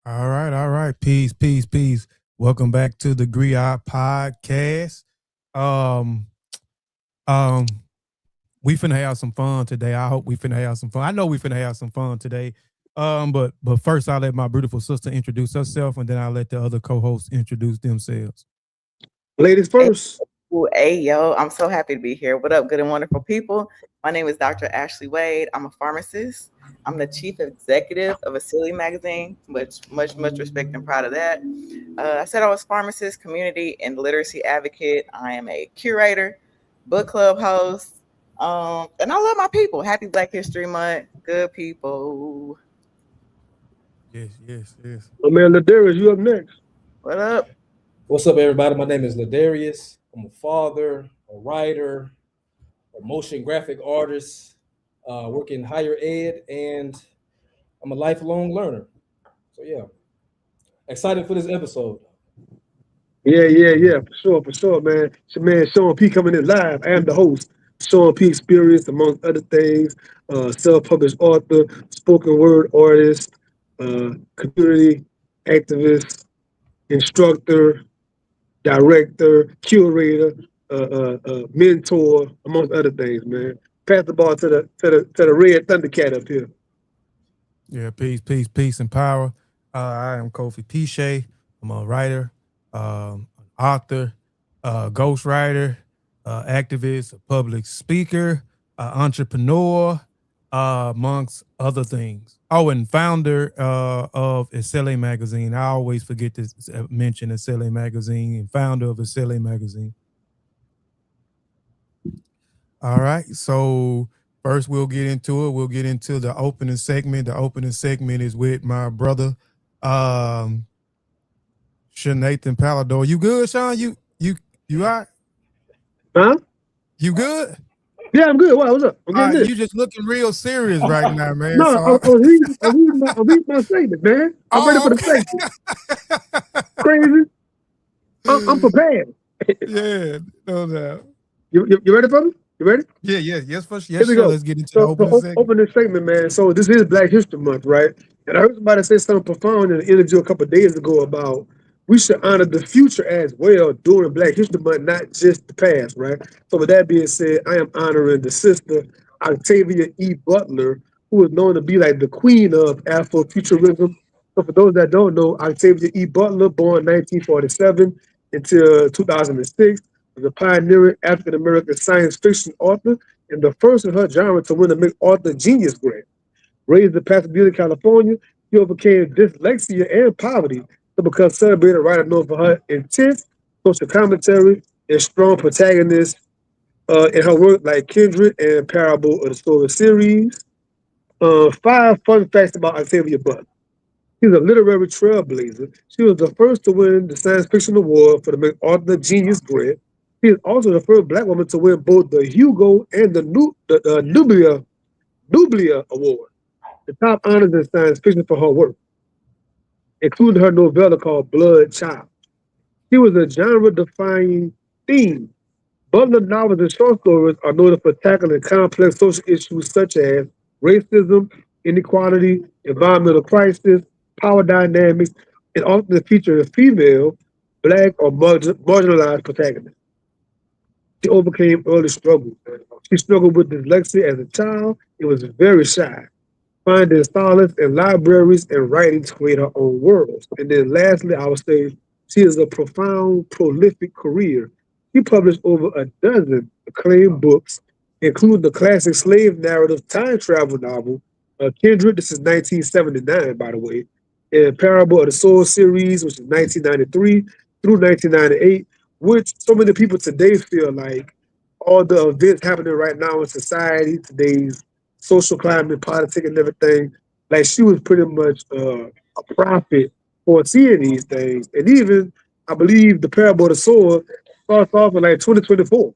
All right. Peace, peace, peace. Welcome back to the Griot podcast. Um, we finna have some fun today. I hope we finna have some fun. I know we finna have some fun today. But first I'll let my beautiful sister introduce herself, and then I'll let the other co-hosts introduce themselves. Ladies Hey, first. hey, yo, I'm so happy to be here. What up, good and wonderful people? My name is Dr. Ashley Wade. I'm a pharmacist. I'm the chief executive of a Silly magazine, which much respect and proud of that. I said I was pharmacist, community, and literacy advocate. I am a curator, book club host, and I love my people. Happy Black History Month, good people. Yes. My man Ladarius, you up next. What up? What's up, everybody? My name is Ladarius. I'm a father, a writer, a motion graphic artist, work in higher ed, and I'm a lifelong learner. So yeah, excited for this episode. Yeah, for sure, man. It's your man Sean P coming in live. I am the host. Sean P Experience, amongst other things. Self-published author, spoken word artist, community activist, instructor, director, curator, mentor, amongst other things, man. Pass the ball to the red Thundercat up here. Yeah, peace, and power. I am Kofi Piche. I'm a writer, an author, ghostwriter, activist, a public speaker, entrepreneur, amongst other things. Oh, and founder of Esele Magazine. I always forget to mention Esele Magazine, and founder of Esele Magazine. All right, so first we'll get into it. We'll get into the opening segment. The opening segment is with my brother, Nathan Palador. You good, Sean? You all right? Huh? You good? Yeah, I'm good. What's up? I'm getting this. You just looking real serious right now, man. No, So I'm reading my statement, man. I'm ready for the statement. Crazy. I'm prepared. Yeah, no doubt. You ready for me? You ready? Yes, for sure. Here we go. Let's get into the opening segment. Opening segment, man. So this is Black History Month, right? And I heard somebody say something profound in an interview a couple of days ago about we should honor the future as well during Black History Month, not just the past, right? So with that being said, I am honoring the sister Octavia E. Butler, who is known to be like the queen of Afrofuturism. So for those that don't know, Octavia E. Butler, born 1947 until 2006, was a pioneering African-American science fiction author and the first in her genre to win the MacArthur Genius Grant. Raised in Pasadena, California, she overcame dyslexia and poverty to become celebrated writer known for her intense social commentary and strong protagonist in her work like Kindred and Parable of the Story series. 5 fun facts about Octavia Butler. She's a literary trailblazer. She was the first to win the Science Fiction Award for the MacArthur Genius Grant. She is also the first Black woman to win both the Hugo and the Nublia Award, the top honors in science fiction for her work, including her novella called Blood Child. She was a genre-defying theme. Butler novels and short stories are noted for tackling complex social issues such as racism, inequality, environmental crisis, power dynamics, and often feature a female, Black, or marginalized protagonist. She overcame early struggles. She struggled with dyslexia as a child and was very shy, finding solace in libraries and writing to create her own worlds. And then lastly, I would say she has a profound, prolific career. She published over a dozen acclaimed books, including the classic slave narrative time travel novel, Kindred, this is 1979, by the way, and Parable of the Soul series, which is 1993 through 1998, which so many people today feel like all the events happening right now in society, today's social climate, politics, and everything, like she was pretty much a prophet for seeing these things. And even, I believe, the Parable of the Soul starts off in like 2024,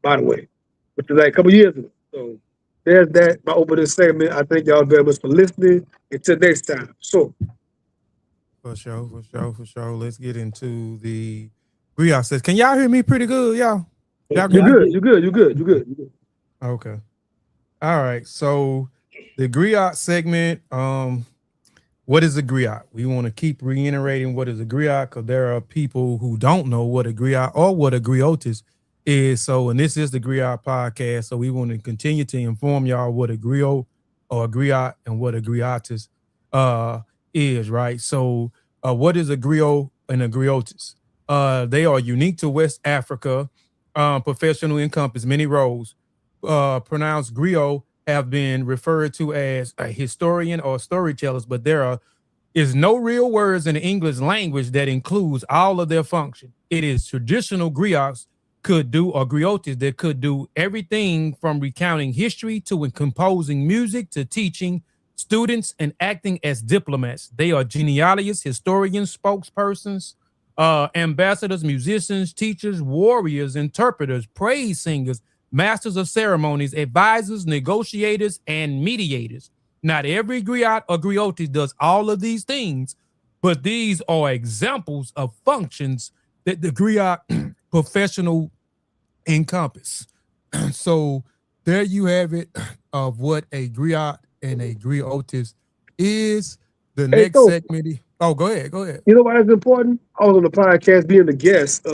by the way, which is like a couple years ago. So there's that, my opening segment. I thank y'all very much for listening. Until next time. So. For sure, for sure, for sure. Let's get into the Griot says. Can y'all hear me pretty good, y'all? Y'all You're Yeah, good? I good. get You're good. You're good. You're good. You're good. Okay. All right. So the Griot segment, what is a griot? We want to keep reiterating what is a griot because there are people who don't know what a griot or what a griotis is. So, and this is the griot podcast. So we want to continue to inform y'all what a griot or a griot and what a griotis uh, is, right? So, what is a griot and a griotis? They are unique to West Africa, professional encompass many roles. Pronounced griot have been referred to as a historian or storytellers, but there is no real words in the English language that includes all of their function. It is traditional griots could do or griotis that could do everything from recounting history to composing music to teaching students and acting as diplomats. They are genealogists, historians, spokespersons, ambassadors, musicians, teachers, warriors, interpreters, praise singers, masters of ceremonies, advisors, negotiators, and mediators. Not every griot or griotis does all of these things, but these are examples of functions that the griot professional encompass. So there you have it of what a griot and a griotis is. The Hey, next so segment. Oh, go ahead. Go ahead. you know why that's important? I was on the podcast being a guest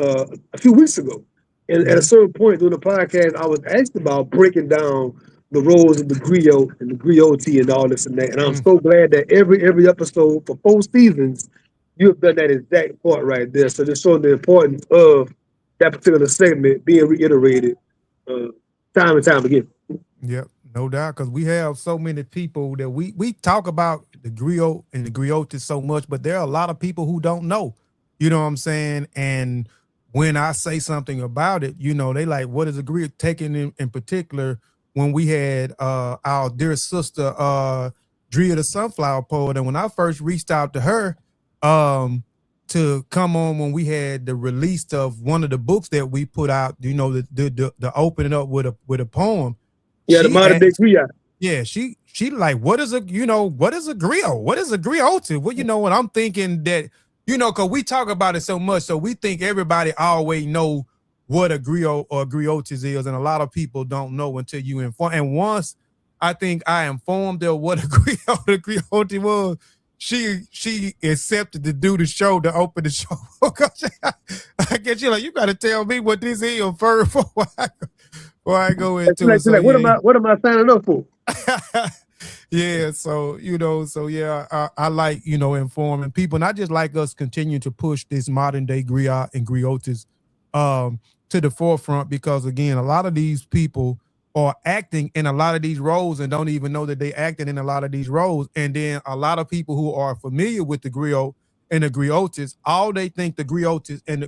a few weeks ago. And at a Mhm. certain point during the podcast, I was asked about breaking down the roles of the griot and the grioti and all this and that. And I'm Mm. so glad that every episode for 4 seasons, you have done that exact part right there. So just showing the importance of that particular segment being reiterated uh, time and time again. Yep, no doubt. Because we have so many people that we talk about the griot and the griotis so much, but there are a lot of people who don't know. You know what I'm saying? And when I say something about it, they like, what is a griot? Taking in particular, when we had our dear sister Drea the Sunflower Poet, and when I first reached out to her um to come on when we had the release of one of the books that we put out, the opening up with a poem. Yeah, the She modern day asked, griot. yeah, she like, what is a griot? What is a griot? Well, and I'm thinking that, because we talk about it so much, so we think everybody always know what a griot or griotis is, and a lot of people don't know until you inform. And once I think I informed her what a griot or griot was, she accepted to do the show, to open the show. I guess you're like, you got to tell me what this is first before I go And into it. she's So like, yeah, what am I signing up for? yeah. So yeah, I like informing people, and I just like us continue to push this modern day griot and griotis um, to the forefront, because again, a lot of these people are acting in a lot of these roles and don't even know that they acting in a lot of these roles. And then a lot of people who are familiar with the griot and the griotis, all they think the griotis and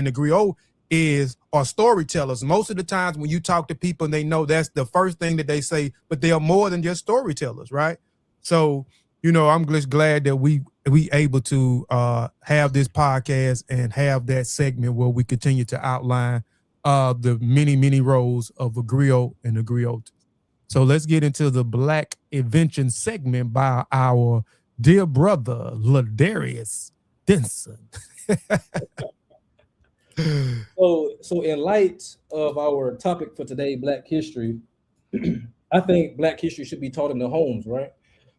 the griot is are storytellers. Most of the times when you talk to people, and they know that's the first thing that they say, but they are more than just storytellers, right? So, I'm just glad that we able to have this podcast and have that segment where we continue to outline the many roles of a griot and a griot. So let's get into the Black Invention segment by our dear brother Ladarius Denson. so in light of our topic for today, Black history, I think Black history should be taught in the homes, right?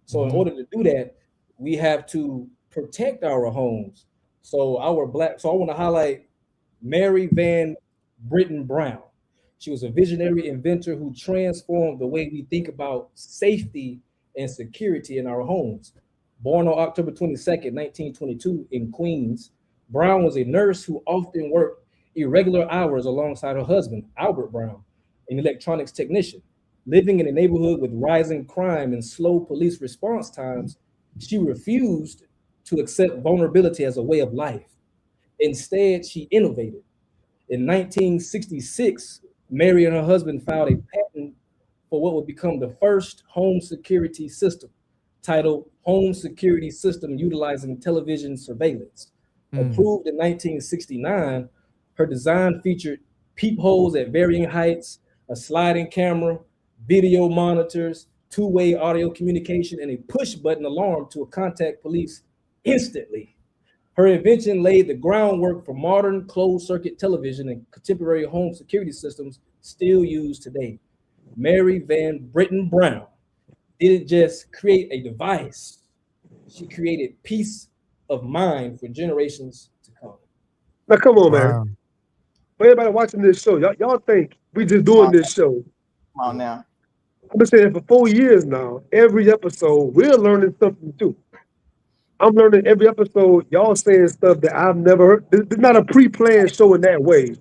So in Mhm. order to do that, we have to protect our homes. So I want to highlight Mary Van Britton Brown. She was a visionary inventor who transformed the way we think about safety and security in our homes. Born on October 22nd, 1922, in Queens, Brown was a nurse who often worked irregular hours alongside her husband, Albert Brown, an electronics technician. Living in a neighborhood with rising crime and slow police response times, she refused to accept vulnerability as a way of life. Instead, she innovated. In 1966, Mary and her husband filed a patent for what would become the first home security system, titled Home Security System Utilizing Television Surveillance. Mm, Approved in 1969, her design featured peepholes at varying heights, a sliding camera, video monitors, two-way audio communication, and a push button alarm to contact police instantly. Her invention laid the groundwork for modern closed-circuit television and contemporary home security systems still used today. Mary Van Brittan Brown didn't just create a device, she created peace of mind for generations to come. Now, come on, man. Wow. For everybody watching this show, y'all think we just Come doing on, this show? come on now. I've been saying for 4 years now. Every episode, we're learning something too. I'm learning every episode. Y'all saying stuff that I've never heard. This not a pre-planned show in that way.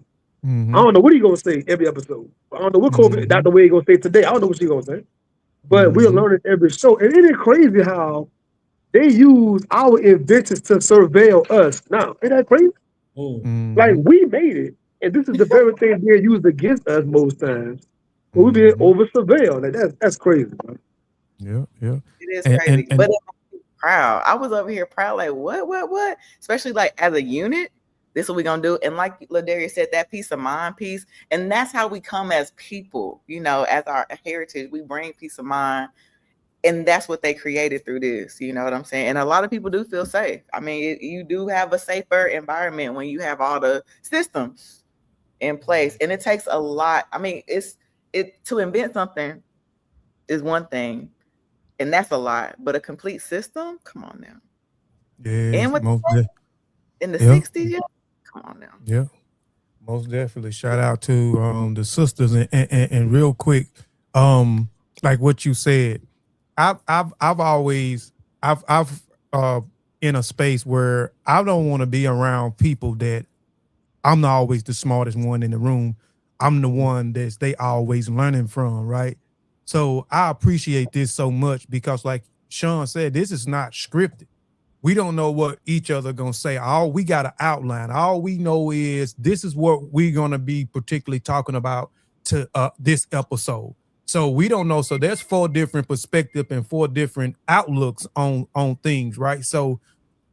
I Mm-hmm. don't know what he gonna say every episode. I don't know what COVID Mm-hmm. Dr. Wade gonna say today. I don't know what she gonna say. But we're Mm-hmm. learning every show, and isn't it crazy how they use our inventions to surveil us? Now, ain't that crazy? Mm. Like Mm-hmm. we made it, and this is the very thing being used against us most times. But we're being Mm-hmm. over surveilled. Like that's crazy, man. Yeah, yeah. It is And crazy, but and it makes me proud. I was over here proud, like what? Especially like as a unit, this is what we're gonna do. And like Ladarius said, that peace of mind piece, and that's how we come as people. You know, as our heritage, we bring peace of mind, and that's what they created through this. You know what I'm saying? And a lot of people do feel safe. I mean, you do have a safer environment when you have all the systems in place, and it takes a lot. I mean, it to invent something is one thing, and that's a lot. But a complete system, come on now. yes, And with in the yeah, 60s, yeah, come on now. yeah. Most definitely. Shout out to the sisters and real quick, um, like what you said, I've always I've in a space where I don't want to be around people that I'm not always the smartest one in the room. I'm the one that's they always learning from, right? So I appreciate this so much because like Sean said, this is not scripted. We don't know what each other gonna say. All we got to outline. All we know is this is what we're gonna be particularly talking about to this episode. So we don't know. So there's four different perspectives and four different outlooks on things, right? So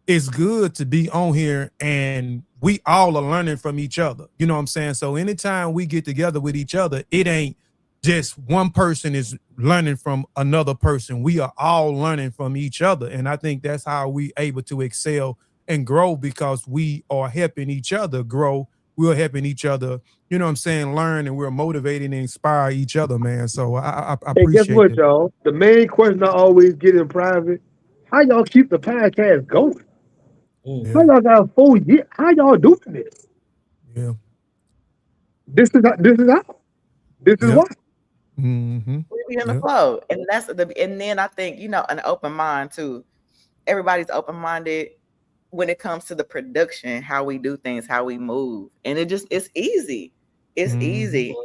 it's good to be on here and we all are learning from each other. You know what I'm saying? So anytime we get together with each other, it ain't just one person is learning from another person. We are all learning from each other. And I think that's how we able to excel and grow because we are helping each other grow. We're helping each other, you know what I'm saying, learn and we're motivating and inspire each other, man. So I And guess appreciate what, that. y'all? The main question I always get in private: how y'all keep the podcast going? Mm. How Yeah, y'all got 4 years? How y'all doing this? yeah, This is how. This is yeah. why. Mm-hmm. We be in the Yeah. flow. And that's and then I think, an open mind too. Everybody's open minded when it comes to the production, how we do things, how we move. And it's easy. It's Mm-hmm. easy.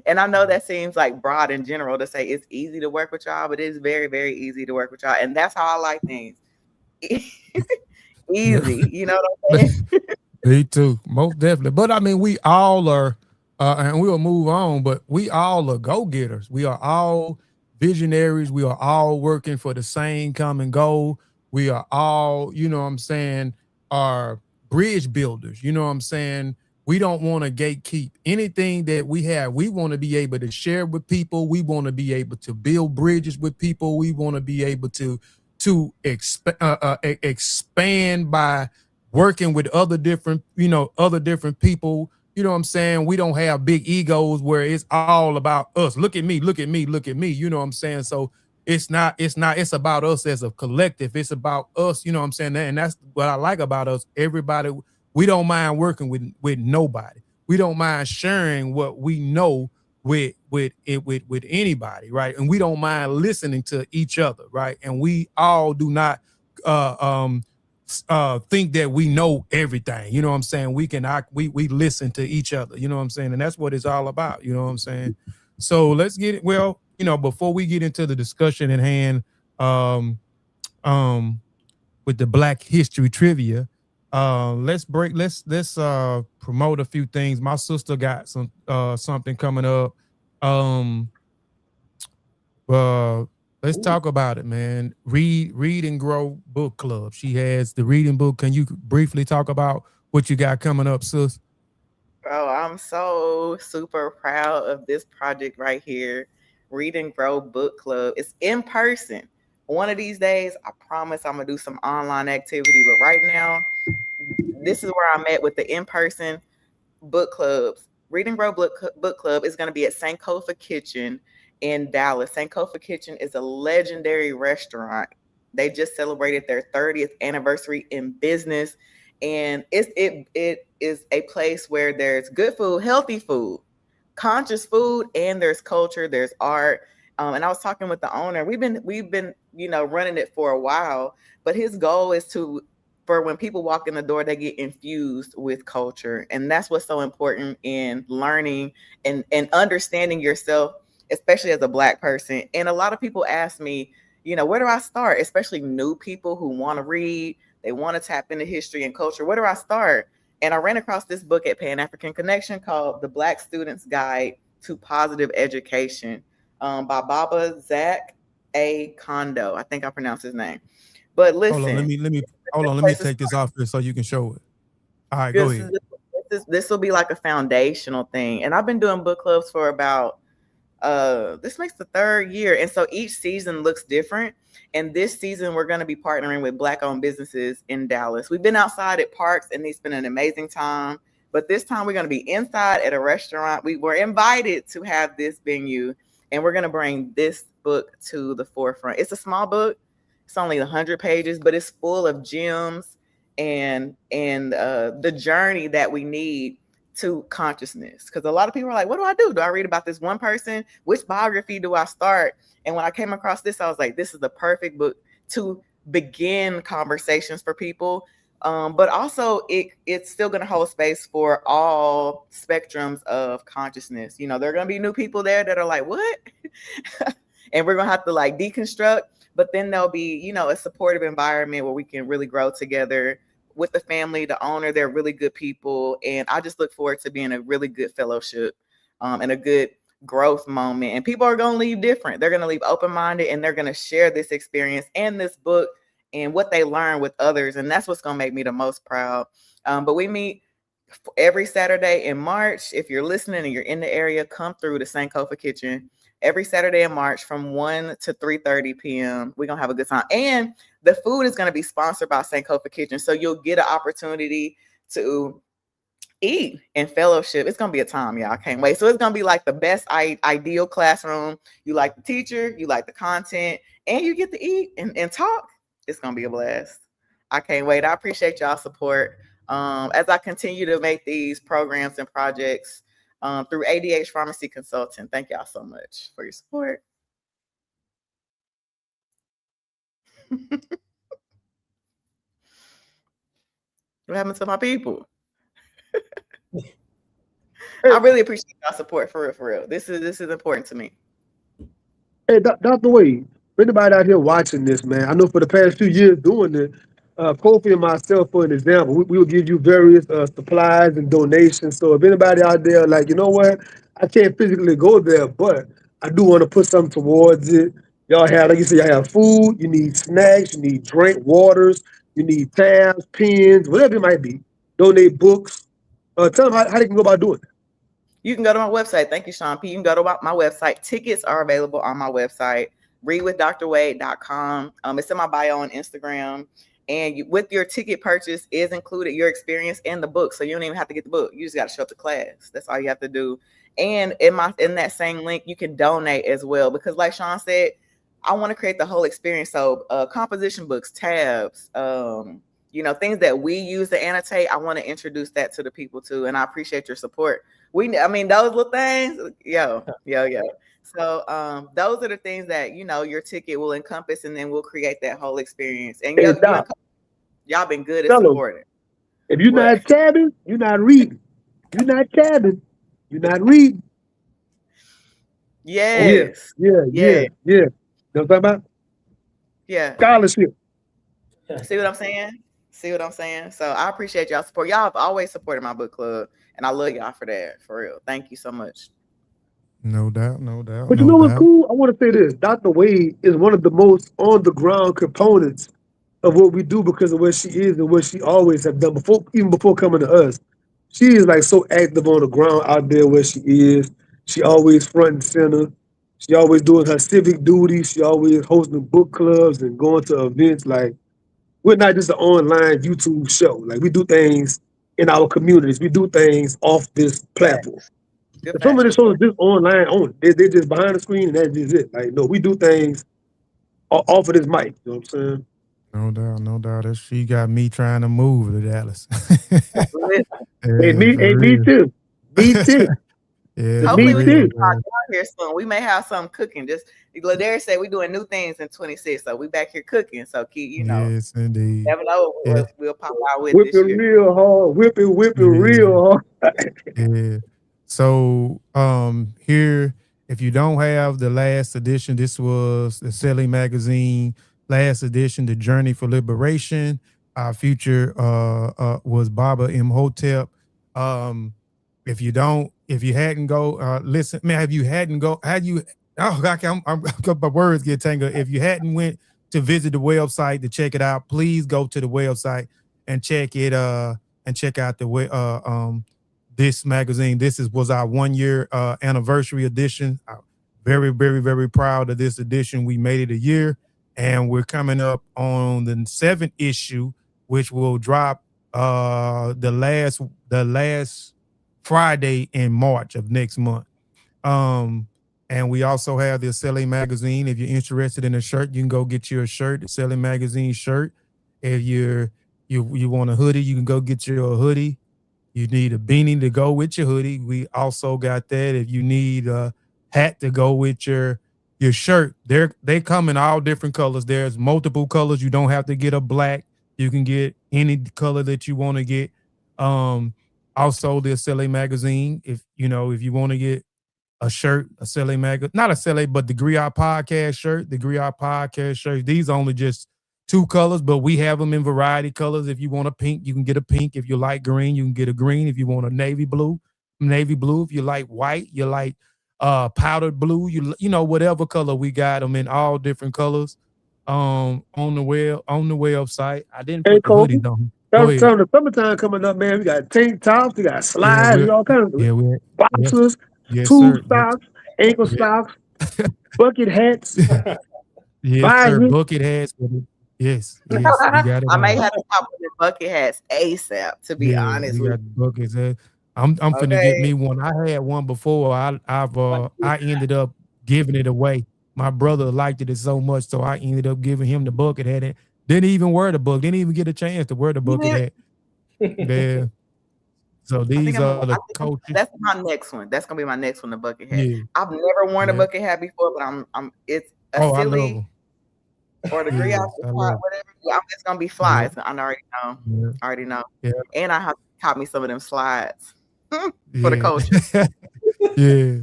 And I know that seems like broad in general to say it's easy to work with y'all, but it's very, very easy to work with y'all. And that's how I like things. Yeah. Easy. You know what I'm saying? Me too, most definitely. But I mean, we all are, and we'll move on. But we all are go getters. We are all visionaries. We are all working for the same common goal. We are all, you know, what I'm saying, are bridge builders. You know, what I'm saying. We don't want to gatekeep anything that we have. We want to be able to share with people. We want to be able to build bridges with people. We want to be able to expand by working with other different people. You know what I'm saying? We don't have big egos where it's all about us. Look at me, look at me, look at me. You know what I'm saying? So it's about us as a collective. It's about us, you know what I'm saying? And that's what I like about us. Everybody, we don't mind working with nobody. We don't mind sharing what we know with anybody, right? And we don't mind listening to each other, right? And we all do not uh um think that we know everything. You know what I'm saying? We listen to each other. You know what I'm saying? And that's what it's all about. You know what I'm saying? So let's get it. Well, before we get into the discussion at hand, um, um, with the Black History trivia, let's promote a few things. My sister got something coming up. Um, uh, let's Ooh. talk about it, man. Read and Grow Book Club. She has the reading book. Can you briefly talk about what you got coming up, sis? Bro, I'm so super proud of this project right here. Read and Grow Book Club. It's in person. One of these days, I promise I'm gonna do some online activity. But right now, this is where I'm at with the in-person book clubs. Read and Grow book Club is going to be at Sankofa Kitchen in Dallas. Sankofa Kitchen is a legendary restaurant. They just celebrated their 30th anniversary in business, and it is a place where there's good food, healthy food, conscious food, and there's culture, there's art. And I was talking with the owner. We've been running it for a while, but his goal is to for when people walk in the door, they get infused with culture. And that's what's so important in learning and understanding yourself, especially as a Black person. And a lot of people ask me, where do I start? Especially new people who want to read, they want to tap into history and culture. Where do I start? And I ran across this book at Pan African Connection called The Black Student's Guide to Positive Education, by Baba Zach A. Kondo. I think I pronounced his name. But Hold on, let listen, me let me hold on. Let me take this off here so you can show it. All right, go ahead. this will be like a foundational thing. And I've been doing book clubs for about this makes the third year, and so each season looks different. And this season we're going to be partnering with Black owned businesses in Dallas. We've been outside at parks and it's been an amazing time, but this time we're going to be inside at a restaurant. We were invited to have this venue, and we're going to bring this book to the forefront. It's a small book. It's only 100 pages, but it's full of gems and the journey that we need to consciousness. Because a lot of people are like, what do I do? Do I read about this one person? Which biography do I start? And when I came across this, I was like, this is the perfect book to begin conversations for people. But also it's still going to hold space for all spectrums of consciousness. There are going to be new people there that are like, what? And we're going to have to like deconstruct. But then there'll be, a supportive environment where we can really grow together with the family, the owner. They're really good people. And I just look forward to being a really good fellowship and a good growth moment. And people are going to leave different. They're going to leave open-minded, and they're going to share this experience and this book and what they learn with others. And that's what's going to make me the most proud. But we meet every Saturday in March. If you're listening and you're in the area, come through the Sankofa Kitchen every Saturday in March from 1 to 3:30 p.m. We're going to have a good time. And the food is going to be sponsored by Sankofa Kitchen. So you'll get an opportunity to eat and fellowship. It's going to be a time, y'all. I can't wait. So it's going to be like the best ideal classroom. You like the teacher, you like the content, and you get to eat and talk. It's going to be a blast. I can't wait. I appreciate y'all's support as I continue to make these programs and projects through ADH Pharmacy Consulting. Thank y'all so much for your support. What happened to my people? I really appreciate y'all support for real. This is important to me. Hey, Dr. Wade, for anybody out here watching this, man, I know for the past few years doing it, Kofi and myself, for an example, we will give you various supplies and donations. So if anybody out there, like, you know what, I can't physically go there, but I do want to put something towards it. Y'all have, like you said, y'all have food, you need snacks, you need drink, waters, you need tabs, pens, whatever it might be. Donate books. Tell them how they can go about doing it. You can go to my website. Thank you, Sean P. You can go to my website. Tickets are available on my website, readwithdrwade.com. It's in my bio on Instagram. And with your ticket purchase is included your experience and the book. So you don't even have to get the book. You just got to show up to class. That's all you have to do. And in that same link, you can donate as well. Because like Sean said, I want to create the whole experience. So composition books, tabs, things that we use to annotate. I want to introduce that to the people too. And I appreciate your support. Those little things, yo. So those are the things that, your ticket will encompass, and then we'll create that whole experience. And Hey, y'all been good at tell 'em, supporting. if you're not tabbing, you're not reading. You're not tabbing, you're not reading. Yes. Yeah. You know what I'm talking about? Yeah. Scholarship. See what I'm saying? So I appreciate y'all support. Y'all have always supported my book club, and I love y'all for that. For real. Thank you so much. No doubt. But you know what's cool? I want to say this. Dr. Wade is one of the most on the ground components of what we do because of where she is and what she always have done even before coming to us. She is like so active on the ground out there where she is. She always front and center. She always doing her civic duties. She always hosting book clubs and going to events. Like, we're not just an online YouTube show. Like we do things in our communities. We do things off this platform. Facts. Good And some of the facts. shows just online only. They're just behind the screen and that's just it. Like no, we do things off of this mic. You know what I'm saying? No doubt, no doubt. That she got me trying to move to Dallas. Listen, Yeah, Hey, for me real. too. Me too. Yeah, for hopefully Me we can real, too. talk man. out here soon. We may have something cooking. Just Ladarius said we're doing new things in 26, so we back here cooking. So keep, Yes, indeed. never know Yeah, what we'll pop out with Whip it this year. real hard. Whip it yeah. real hard. Yeah. So here, if you don't have the last edition, this was the Selling Magazine last edition, The Journey for Liberation. Our future was Baba Imhotep. Um, if you hadn't go, listen, man, if you hadn't go, had you, oh, God, my words get tangled. If you hadn't went to visit the website to check it out, please go to the website and check it, and check out the way, this magazine. This was our 1 year anniversary edition. Very, very, very proud of this edition. We made it a year, and we're coming up on the 7th issue, which will drop the last Friday in March of next month. Um, and we also have the Selling Magazine. If you're interested in a shirt, you can go get you a shirt, the Selling Magazine shirt. If you want a hoodie, you can go get you a hoodie. You need a beanie to go with your hoodie. We also got that. If you need a hat to go with your shirt, they come in all different colors. There's multiple colors. You don't have to get a black. You can get any color that you want to get. Um, Also the Selling Magazine. If you want to get a shirt, a Selling Mag, not a Selling, but the Griot Podcast shirt, the Griot Podcast shirt. These are only just 2 colors, but we have them in variety colors. If you want a pink, you can get a pink. If you like green, you can get a green. If you want a navy blue, navy blue. If you like white, you like powdered blue. Whatever color, we got them in all different colors. On the website. I didn't Hey, put the Kobe. hoodies on. Go ahead. Tell the summertime coming up, man. We got tank tops, we got Yeah, slides, we got all kinds of we yes, boxers, yes, tube sir. socks, ankle Yeah, socks, bucket hats, yes, sir. visors. Bucket hats. Yes, we got it I may all. have to pop with the bucket hats ASAP, to be Yeah, honest we with got buckets. I'm finna get Okay. me one. I had one before. I ended up giving it away. My brother liked it so much, so I ended up giving him the bucket hat. And didn't even wear the book. Didn't even get a chance to wear the You bucket did- hat. Yeah. So I think these I'm. are the I think coaches. that's my next one. That's gonna be my next one. The bucket hat. Yeah, I've never worn a yeah. bucket hat before, but I'm. It's a Oh, I love silly them. or the Yes, Griots, I love. whatever. I'm just gonna be Yeah, flies. I already know. yeah, I already know. yeah, And I have to cop me some of them slides for the yeah, culture. yeah.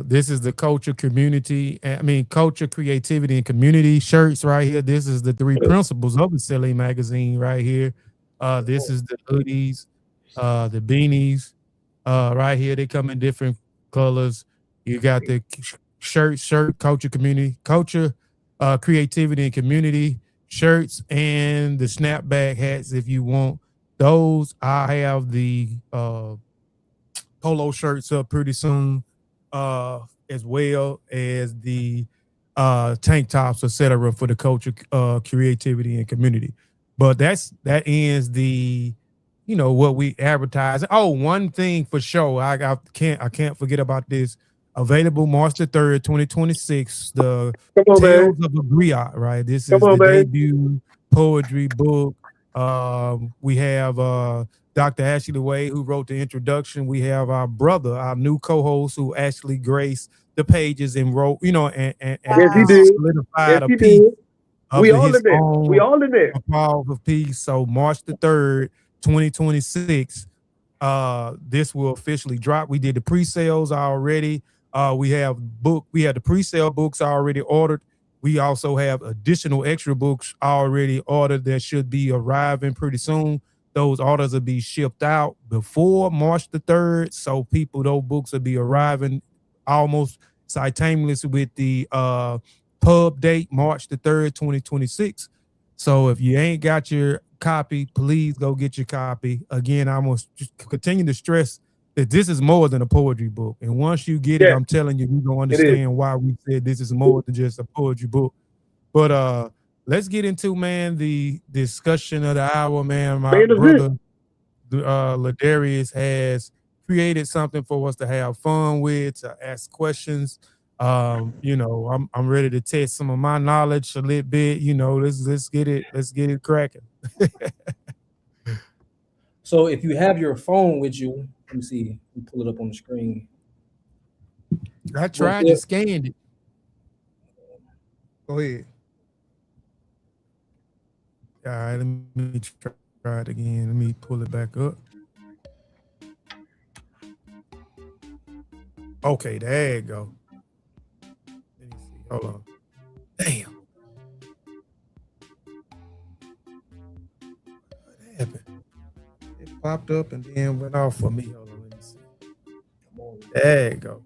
This is the culture, community. Culture, creativity, and community shirts right here. This is the 3 principles of the Selling Magazine right here. This is the hoodies, the beanies. Right here, they come in different colors. You got the shirt, culture, community, culture, creativity, and community shirts, and the snapback hats if you want those. I have the polo shirts up pretty soon, as well as the tank tops, etc., for the culture, creativity, and community. But that ends the what we advertise. Oh, one thing for sure, I can't forget about this. Available March 3rd, 2026. The Come on, man. Tales of a Griot. Right, this Come is on, the man. debut poetry book. We have Dr. Ashley Wade, who wrote the introduction. We have our brother, our new co-host, who actually graced the pages and wrote, Yes, he Wow. did. Yes, solidified a he piece did. of We all his in there. We own all in there. powerful piece. So March 3rd, 2026, this will officially drop. We did the pre-sales already. We have the pre-sale books already ordered. We also have additional extra books already ordered that should be arriving pretty soon. Those orders will be shipped out before March 3rd. So those books will be arriving almost simultaneous with the pub date, March 3rd, 2026. So if you ain't got your copy, please go get your copy. Again, I'm gonna just continue to stress that this is more than a poetry book. And once you get it, Yeah, I'm telling you, you're gonna it is. understand why we said this is more than just a poetry book. But let's get into, man, the discussion of the hour, man. My Main event. brother, Ladarius, has created something for us to have fun with, to ask questions. I'm ready to test some of my knowledge a little bit. Let's get it cracking. So if you have your phone with you, let me see. Let me pull it up on the screen. I tried to scan it. Go ahead. All right, let me try it again. Let me pull it back up. Okay, there you go. Let me see. Hold on. Damn. What happened? It popped up and then went off for me. Hold on, let me see. There you go.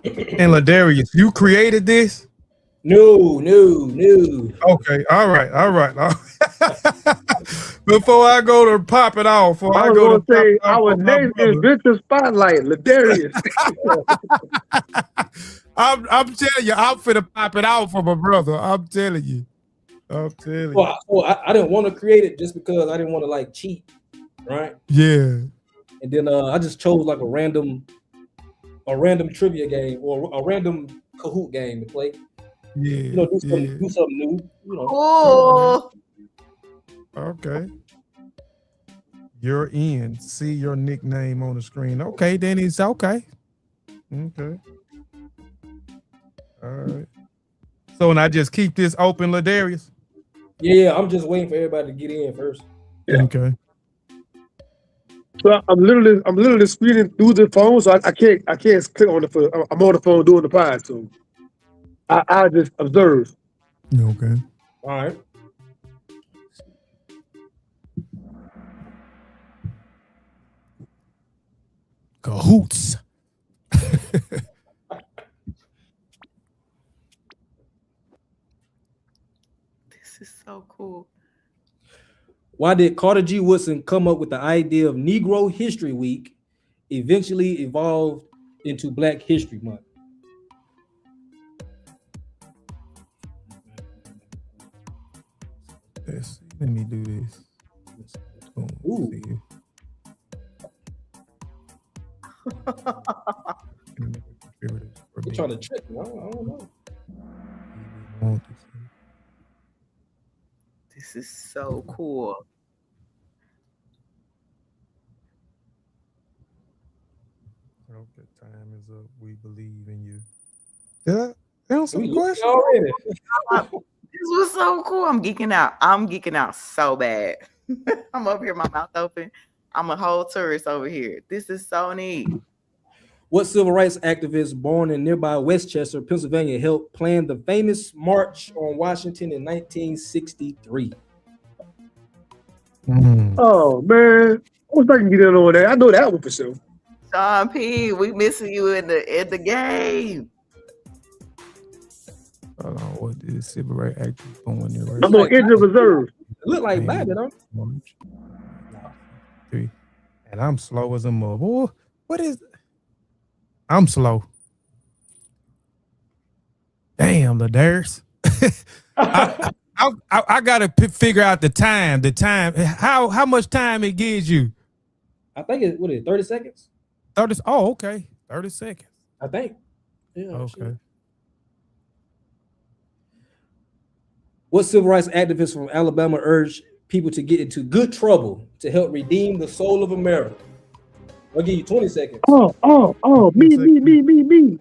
And Ladarius, you created this? No. Okay, all right. Before I go to pop it off, I was gonna say our next inventor spotlight, Ladarius. I'm telling you, I'm finna pop it out for my brother. I'm telling you. Well, I didn't want to create it just because I didn't want to like cheat, right? Yeah. And then I just chose like a random trivia game or a random Kahoot game to play. Yeah. Do something new. Oh. Okay. You're in. See your nickname on the screen. Okay, then it's okay. Okay. All right. So, and I just keep this open, Ladarius? Yeah, I'm just waiting for everybody to get in first. Yeah. Okay. So I'm literally screening through the phone, so I can't click on the phone. I'm on the phone doing the pod, so I just observe. Okay. All right. Cahoots. This is so cool. Why did Carter G. Woodson come up with the idea of Negro History Week, eventually evolved into Black History Month? Let me do this. Ooh. You're trying to trick me. I don't know. This is so cool. Okay, time is up. We believe in you. Did I answer the question already? This was so cool. I'm geeking out so bad. I'm up here, my mouth open. I'm a whole tourist over here. This is so neat. What civil rights activist born in nearby Westchester, Pennsylvania, helped plan the famous March on Washington in 1963? Oh man, I was I can get in on that. I know that one for sure. Sean P, we missing you in the game. Hold on, what is civil rights activist born there? Right? I'm on injured reserve. Look like Bobby, though. 3. And I'm slow as a mother. Boy, what is? I'm slow. Damn, Ladarius. I gotta figure out the time. How much time it gives you? I think it 30 seconds. 30. Oh, okay. 30 seconds. I think. Yeah. Okay. Sure. What civil rights activist from Alabama urged people to get into good trouble to help redeem the soul of America? I'll give you 20 seconds. Oh, me.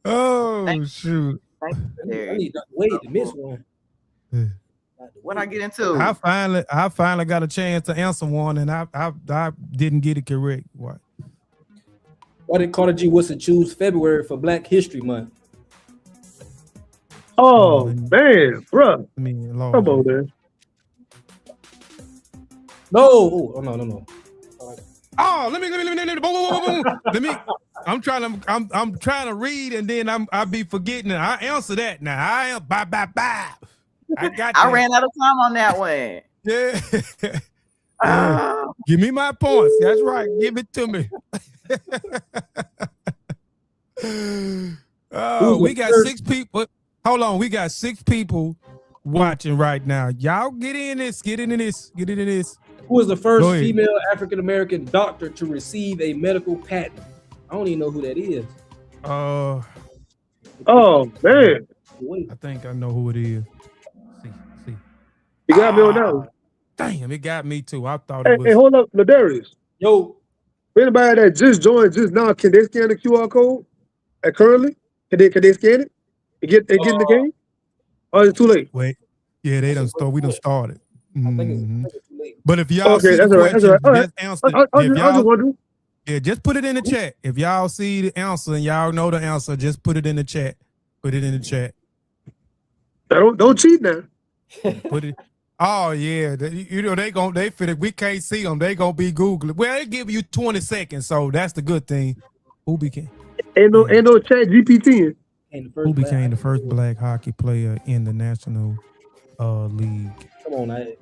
Oh, shoot. I need to wait to miss one. What I get into? I finally got a chance to answer one, and I didn't get it correct. What? Why did Carter G. Woodson choose February for Black History Month? Oh man, bro. Come on, man. No. Oh, no. Oh, let me. I'm trying to read, and then I'll be forgetting it. I answer that now. I am bye. I got I that. ran out of time on that one. Yeah. Yeah. Oh, Give me my points. That's right. Give it to me. Oh, Who's we the got first? 6 people. Hold on. We got 6 people watching right now. Y'all get in this. Get into this. Get into this. Who was the Go first ahead. female African American doctor to receive a medical patent? I don't even know who that is. Oh man, Wait, I think I know who it is. See. you got me on that one. Damn, it got me too. I thought Hey, it was. hey, hold up, Ladarius. yo, For anybody that just joined just now, can they scan the QR code? Currently, can they scan it and get in the game? Or is it too late? Wait. Yeah, they done start. We done started. I think it's Mhm. too late. But if y'all Okay, see the that's all right. That's all question, right. All right. just answer. I If was just y'all, wondering. yeah, just put it in the chat. If y'all see the answer and y'all know the answer, just put it in the chat. Put it in the chat. Don't cheat now. Put it. Oh yeah, you know they fit it. We can't see them. They gonna be googling. Well, they give you 20 seconds, so that's the good thing. Who became Ain't no chat GPT. who became the first black hockey player in the National League? Come on, I'm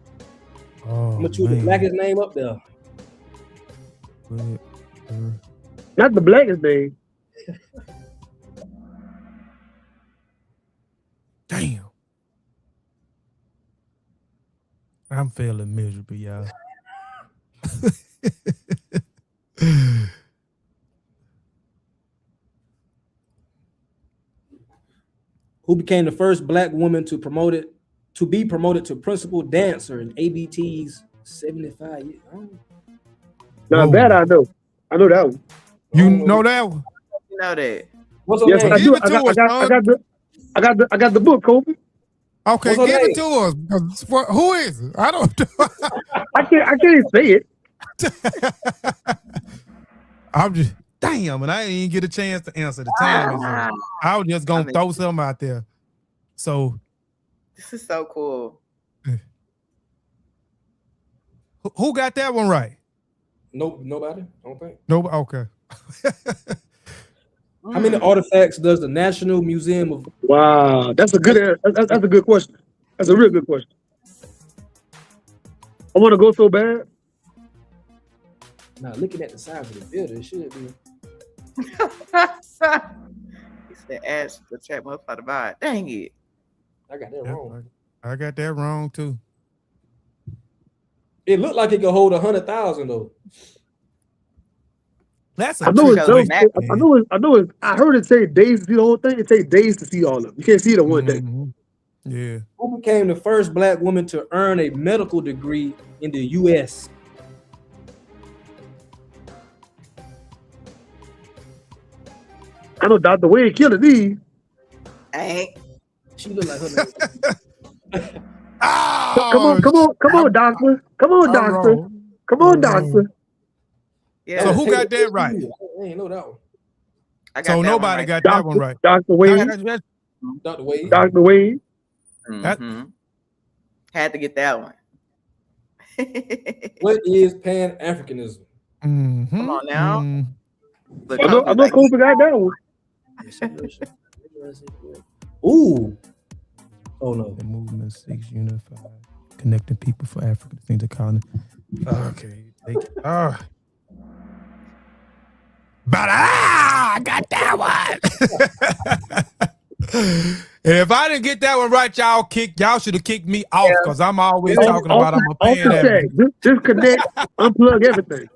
Oh gonna choose the man. blackest name up there. Not the blackest name. Damn. I'm failing miserably, y'all. Who became the first black woman to be promoted to principal dancer in ABT's 75 years? Now Whoa. that I know. I know that one. You know that one? you know that. What's her Yes, name? I Give do. it to us, I got the book, Kobe. Okay, What's her give name? it to us. Who is it? I don't know. I can't say it. I'm just damn, and I didn't even get a chance to answer. The time is up. I was just gonna throw something out there. So This is so cool. who got that one right? Nobody. I don't think. No. Okay. How many artifacts does the National Museum of? Wow, that's a good answer. That's a good question. That's a real good question. I want to go so bad. Now looking at the size of the building, it should be. He said, "Ask the chat motherfucker to buy it." Dang it! I got that wrong. I got that wrong too. It looked like it could hold 100,000 though. That's a I know trick it's Because dope. I know it. I heard it take days to see the whole thing. It takes days to see all of them. You can't see it in one day. Yeah. Who became the first black woman to earn a medical degree in the U.S.? I know Dr. Wade killing these. ain't. She looked like her. Come on, doctor. Come on, doctor. Come on, doctor. Yeah. So who got that right? I ain't know that one. I got So that nobody one got that one right. Dr. Wade. Dr. Wade. Dr. Wade. Had to get that one. What is Pan-Africanism? Come on now. Look, I know like, Kobe got that one. Ooh. Oh no. The movement seeks unified, connecting people for Africa. The things that calling. Okay. But I got that one. If I didn't get that one right, y'all should have kicked me off because I'm always talking about I'm a Pan African. Disconnect, unplug everything.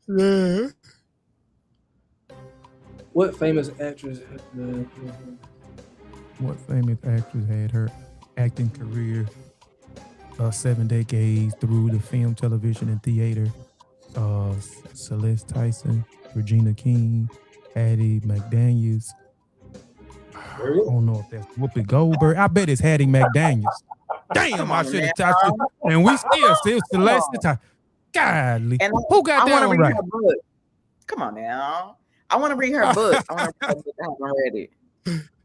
Yeah. What famous actress? What famous actress had her acting career 7 decades through the film, television, and theater? Celeste Tyson, Regina King, Hattie McDaniels. I don't know if that's Whoopi Goldberg. I bet it's Hattie McDaniels. Damn, I should have touched it. And we still Celeste Tyson. Godly. And who got that one right? Her book. Come on now. I want to read her book. I want to read her book. I haven't read it.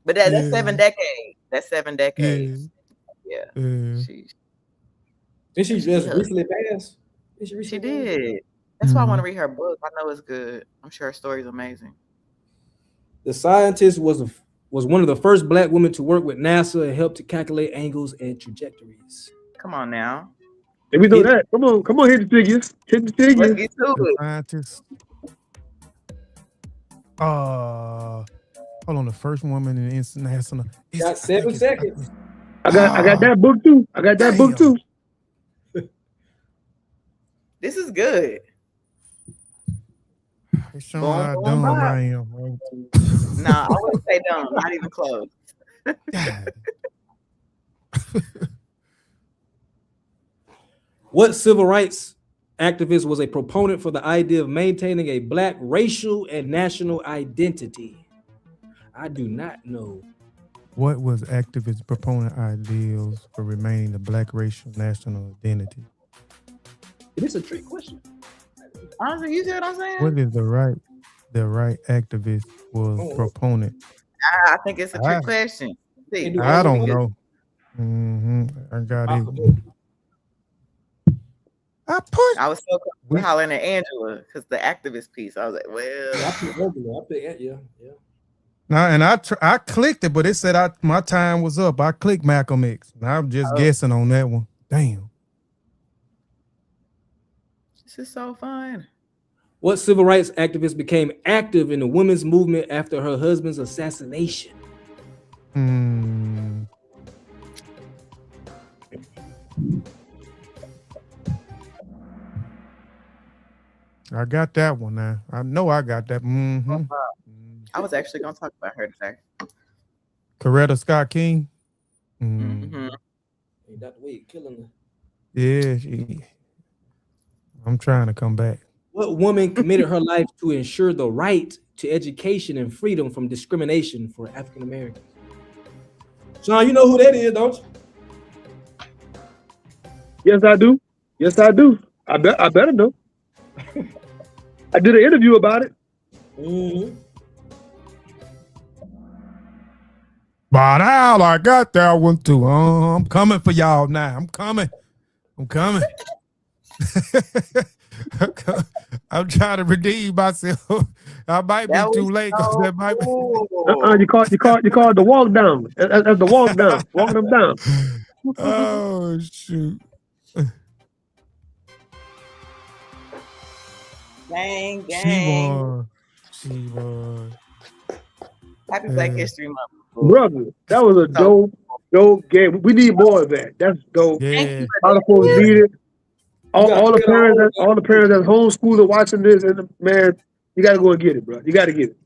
But that's 7 decades. That's 7 decades. Yeah. Did she just recently pass? She did. That's why I want to read her book. I know it's good. I'm sure her story's amazing. The scientist was was one of the first Black women to work with NASA and help to calculate angles and trajectories. Come on now. And we know It- that. Come on, hit the figures. Hit the Let's figures. get to The it. scientist. Hold on. The first woman in the international. Got 7 seconds. I got that book too. I got that book too. This is good. It's showing how dumb I am. Bro. Nah, I wouldn't say dumb. Not even close. God. What civil rights activist was a proponent for the idea of maintaining a Black racial and national identity? I do not know. What was activist proponent ideals for remaining the Black racial national identity? It is a trick question. Honestly, you see what I'm saying? What is the right activist was proponent? I think it's a trick question. See, I don't know. I got it. I was so comfortable hollering at Angela because the activist piece. I was like, well, yeah. Now, and I clicked it, but it said my time was up. I clicked Malcolm X. And I'm just guessing on that one. Damn. This is so fun. What civil rights activist became active in the women's movement after her husband's assassination? I got that one now. I know I got that. I was actually going to talk about her today. Coretta Scott King. Ain't that the way killing her? Yeah, I'm trying to come back. What woman committed her life to ensure the right to education and freedom from discrimination for African Americans? Sean, you know who that is, don't you? Yes, I do. Yes, I do. I better know. I did an interview about it. By now, I got that one too. I'm coming for y'all now. I'm coming. I'm trying to redeem myself. I might be too late. That might be. You called the walk down. That's the walk down. Walking them down. Oh shoot. Gang, gang. She won. Happy Black History Month. Brother, that was a dope game. We need more of that. That's dope. Yeah. All the folks need it. All the parents that's homeschooling watching this, and man, you gotta go and get it, bro. You gotta get it.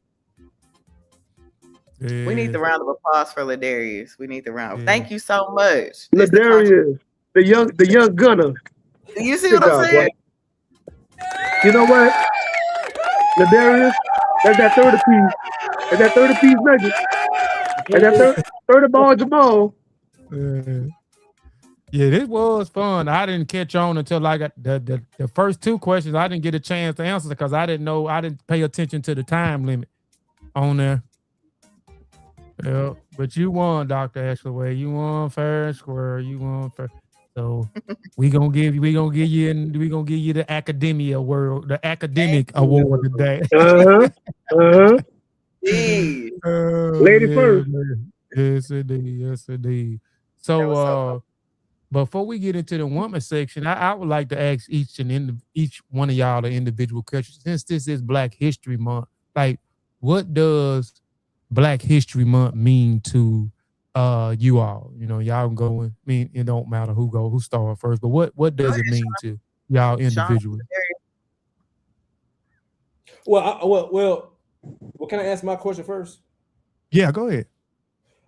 Yeah. We need the round of applause for Ladarius. We need the round. Yeah. Thank you so much. Ladarius, the young gunner. You see what I'm saying? You know what? Ladarius, that's that 30 piece. That's that 30 piece nugget. And that 30 ball Jamal. Yeah, this was fun. I didn't catch on until like the first two questions. I didn't get a chance to answer because I didn't pay attention to the time limit on there. Yeah, but you won, Dr. Ashley. You won fair and square. You won fair. So we gonna give you the academia award, the academic award today. Lady first. Yes, indeed. So before we get into the woman section, I would like to ask each one of y'all the individual questions. Since this is Black History Month, like, what does Black History Month mean to you all? You know, y'all can go. I mean, it don't matter who started first, but what does it mean to y'all individually? Well, can I ask my question first? Yeah, go ahead.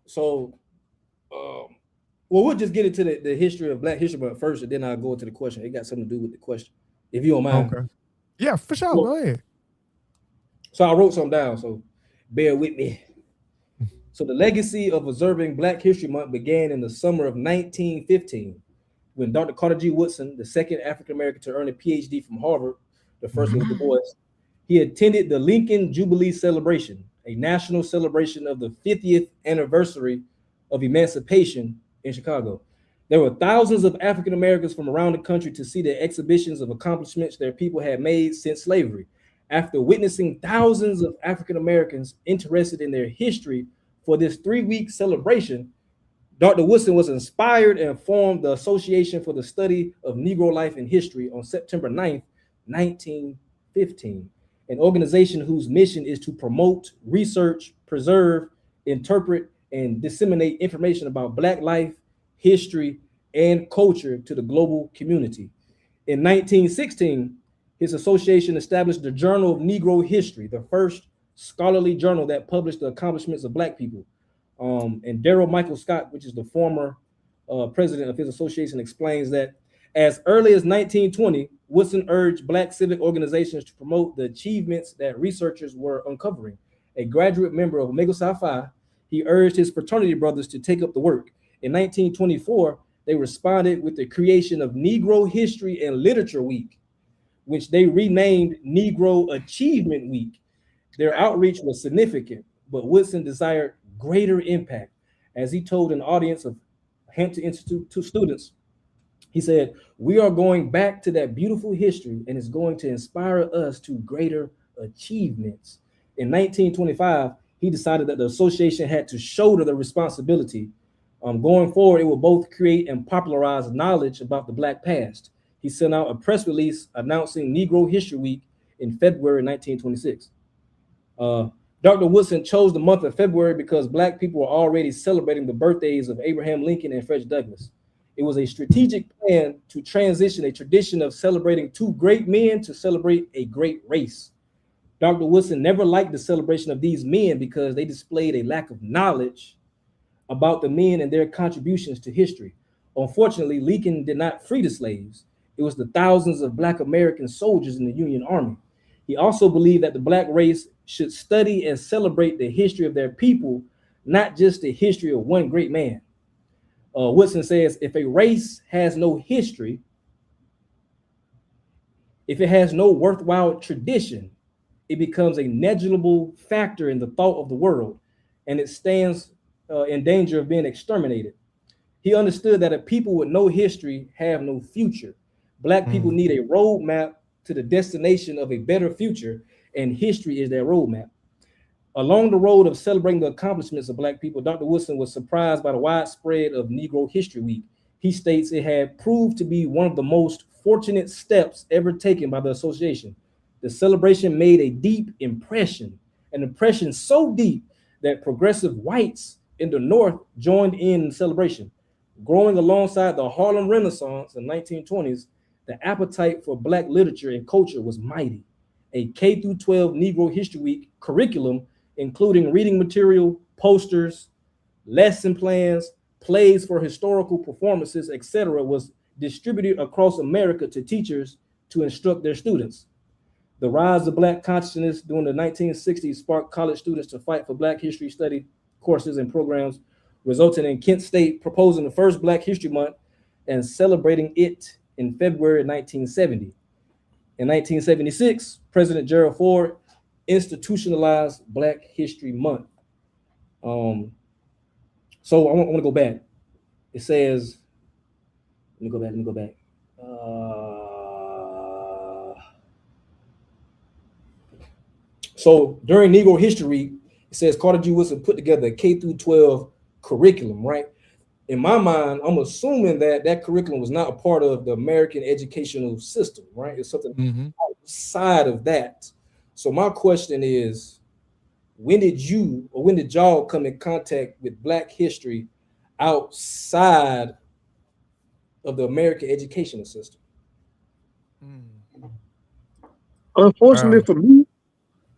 So, we'll just get into the history of Black History Month first, and then I'll go into the question. It got something to do with the question, if you don't mind. Okay. Yeah, for sure. Go ahead. So I wrote something down, so bear with me. So the legacy of observing Black History Month began in the summer of 1915, when Dr. Carter G. Woodson, the second African-American to earn a PhD from Harvard, the first was Du Bois, he attended the Lincoln Jubilee Celebration, a national celebration of the 50th anniversary of emancipation in Chicago. There were thousands of African Americans from around the country to see the exhibitions of accomplishments their people had made since slavery. After witnessing thousands of African Americans interested in their history For this 3-week celebration, Dr. Woodson was inspired and formed the Association for the Study of Negro Life and History on September 9th, 1915, an organization whose mission is to promote, research, preserve, interpret, and disseminate information about Black life, history, and culture to the global community. In 1916, his association established the Journal of Negro History, the first scholarly journal that published the accomplishments of Black people. And Daryl Michael Scott, which is the former president of his association, explains that as early as 1920, Woodson urged Black civic organizations to promote the achievements that researchers were uncovering. A graduate member of Omega Psi Phi, he urged his fraternity brothers to take up the work. In 1924, they responded with the creation of Negro History and Literature Week, which they renamed Negro Achievement Week. Their outreach was significant, but Woodson desired greater impact. As he told an audience of Hampton Institute students, he said, "We are going back to that beautiful history, and it's going to inspire us to greater achievements." In 1925, he decided that the association had to shoulder the responsibility. Going forward, it will both create and popularize knowledge about the Black past. He sent out a press release announcing Negro History Week in February 1926. Dr. Woodson chose the month of February because Black people were already celebrating the birthdays of Abraham Lincoln and Frederick Douglass. It was a strategic plan to transition a tradition of celebrating two great men to celebrate a great race. Dr. Woodson never liked the celebration of these men because they displayed a lack of knowledge about the men and their contributions to history. Unfortunately, Lincoln did not free the slaves. It was the thousands of Black American soldiers in the Union Army. He also believed that the Black race should study and celebrate the history of their people, not just the history of one great man. Woodson says, if a race has no history, if it has no worthwhile tradition, it becomes a negligible factor in the thought of the world, and it stands in danger of being exterminated. He understood that a people with no history have no future. Black people need a roadmap to the destination of a better future, and history is their roadmap. Along the road of celebrating the accomplishments of Black people, Dr. Woodson was surprised by the widespread of Negro History Week. He states it had proved to be one of the most fortunate steps ever taken by the association. The celebration made a deep impression, an impression so deep that progressive whites in the North joined in the celebration. Growing alongside the Harlem Renaissance in the 1920s, the appetite for Black literature and culture was mighty. A K-12 Negro History Week curriculum, including reading material, posters, lesson plans, plays for historical performances, etc., was distributed across America to teachers to instruct their students. The rise of Black consciousness during the 1960s sparked college students to fight for Black history study courses and programs, resulting in Kent State proposing the first Black History Month and celebrating it in February 1970. In 1976, President Gerald Ford institutionalized Black History Month. So I want to go back. It says, let me go back. So during Negro History Week, it says Carter G. Woodson put together a K-12 curriculum, right? In my mind, I'm assuming that that curriculum was not a part of the American educational system, right? It's something outside of that. So my question is, when did y'all come in contact with Black history outside of the American educational system? Unfortunately for me,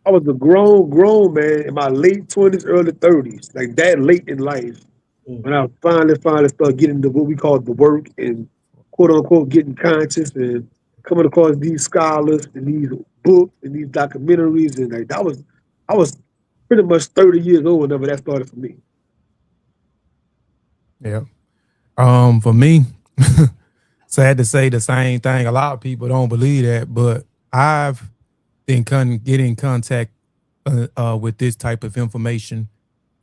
I was a grown man in my late 20s, early 30s, like that late in life, when I finally started getting into what we call the work and quote unquote getting conscious and coming across these scholars and these books and these documentaries. And like I was pretty much 30 years old whenever that started for me. Yeah. For me, sad to say the same thing. A lot of people don't believe that, but I've been get in contact with this type of information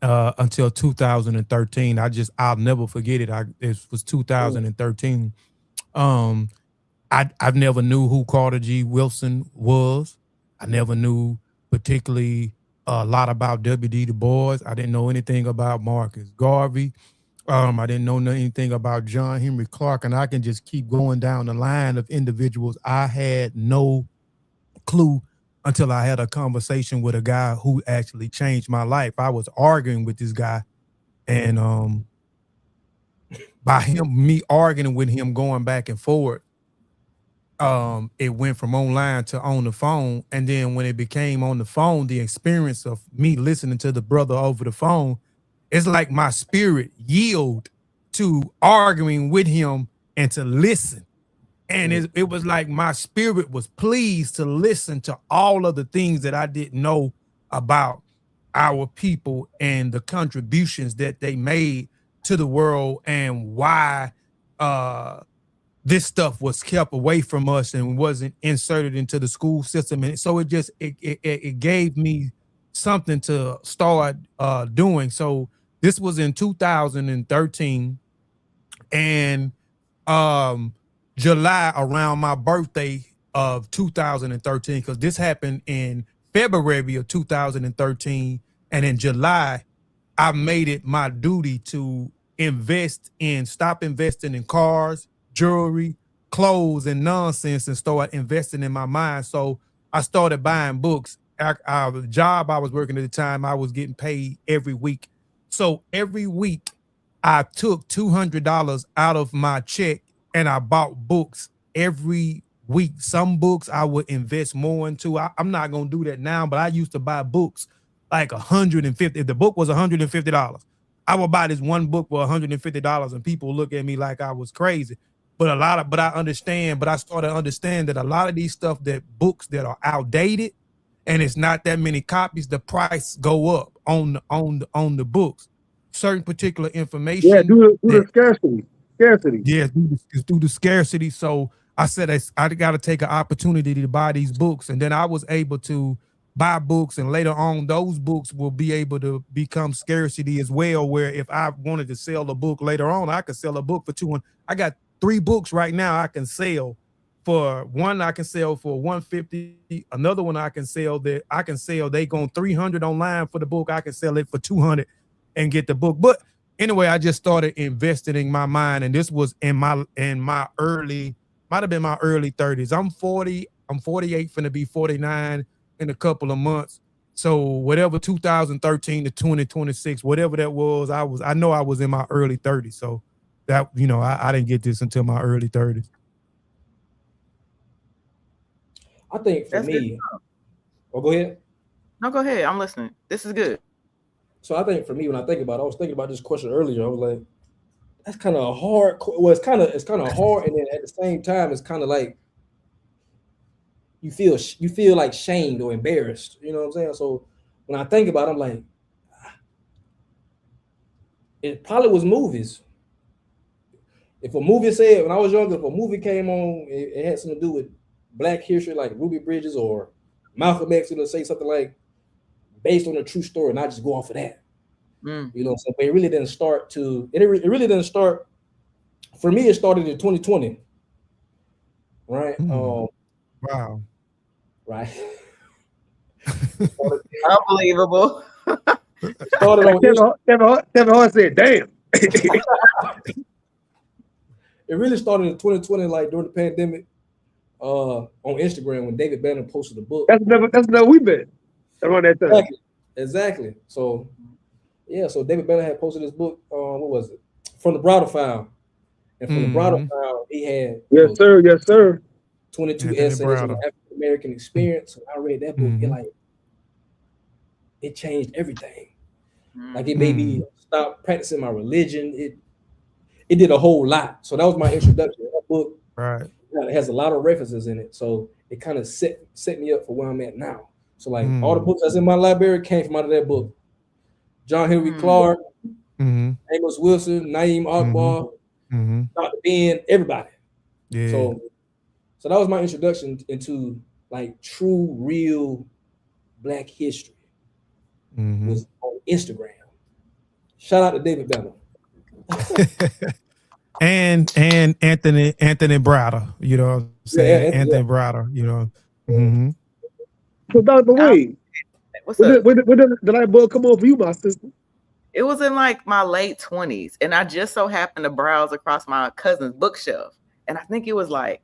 until 2013. I'll never forget it. It was 2013. I've never knew who Carter G. Wilson was. I never knew particularly a lot about W.D. Du Bois. I didn't know anything about Marcus Garvey. I didn't know anything about John Henry Clark, and I can just keep going down the line of individuals. I had no clue until I had a conversation with a guy who actually changed my life. I was arguing with this guy, and by me arguing with him, going back and forth, it went from online to on the phone. And then when it became on the phone, the experience of me listening to the brother over the phone, it's like my spirit yield to arguing with him and to listen. And it was like my spirit was pleased to listen to all of the things that I didn't know about our people and the contributions that they made to the world, and why this stuff was kept away from us and wasn't inserted into the school system. And so it gave me something to start doing. So this was in 2013, and July, around my birthday of 2013, because this happened in February of 2013, and in July I made it my duty to stop investing in cars, jewelry, clothes, and nonsense, and start investing in my mind. So I started buying books. The job I was working at the time, I was getting paid every week. So every week I took $200 out of my check and I bought books every week. Some books I would invest more into. I'm not going to do that now, but I used to buy books like 150. If the book was $150, I would buy this one book for $150, and people look at me like I was crazy. But I started to understand that a lot of these stuff, that books that are outdated and it's not that many copies, the price go up on the books. Certain particular information. Yeah, do the scarcity. Scarcity. Yeah, through the scarcity. So I said I got to take an opportunity to buy these books, and then I was able to buy books, and later on those books will be able to become scarcity as well, where if I wanted to sell a book later on, I could sell a book for 200. I got 3 books right now I can sell. For one, I can sell for 150. Another one I can sell they going 300 online for the book. I can sell it for 200 and get the book. But anyway, I just started investing in my mind, and this was in my early, might have been my early 30s. I'm 40. I'm 48, finna be 49 in a couple of months. So whatever 2013 to 2026, whatever that was, I know I was in my early 30s. So that, I didn't get this until my early 30s. I think for me, go ahead. No, go ahead. I'm listening. This is good. So I think for me, when I think about it, I was thinking about this question earlier. I was like, that's kind of hard. Well, it's kind of hard, and then at the same time, it's kind of like you feel like shamed or embarrassed. You know what I'm saying? So when I think about it, I'm like, it probably was movies. If a movie said, when I was younger, if a movie came on, it had something to do with Black history, like Ruby Bridges or Malcolm X, say something like based on a true story, and I just go off of that. You know what I'm saying? But it really didn't start for me. It started in 2020, right? Wow. Right. Unbelievable. Started on Kevin Hart said, "Damn." It really started in 2020, like during the pandemic, on Instagram when David Banner posted a book. That's never we been around that time. Exactly. So yeah, so David Banner had posted his book. What was it? From the Bridal File. And from the Bridal File, he had yes, sir. 22 essays on the African American experience. I read that book. It changed everything. Like it made me stop practicing my religion. It did a whole lot. So that was my introduction. That book, right, it has a lot of references in it. So it kind of set me up for where I'm at now. So like all the books that's in my library came from out of that book. John Henry Clark, Amos Wilson, Naeem Akbar, Dr. Ben, everybody. Yeah. So that was my introduction into like true, real Black history. Was on Instagram. Shout out to David Banner. and Anthony Browder, you know what I'm saying? Anthony Browder, you know. So Dr. Wade, What's up? When did the light bulb come on for you, my sister? It was in like my late 20s, and I just so happened to browse across my cousin's bookshelf, and I think it was like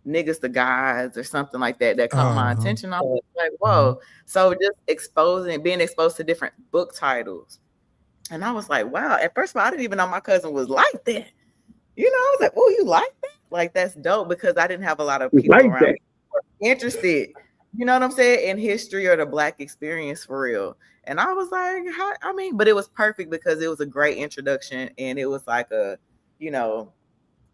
Niggas the Guys or something like that that caught my Uh-huh. attention. I was like, Mhm. whoa. So just being exposed to different book titles. And I was like, wow. At first of all, I didn't even know my cousin was like that. You know, I was like, oh, you like that? Like, that's dope because I didn't have a lot of It's people like around that. me who were interested, you know what I'm saying, in history or the Black experience for real. And I was like, how, I mean, but it was perfect because it was a great introduction and it was like you know,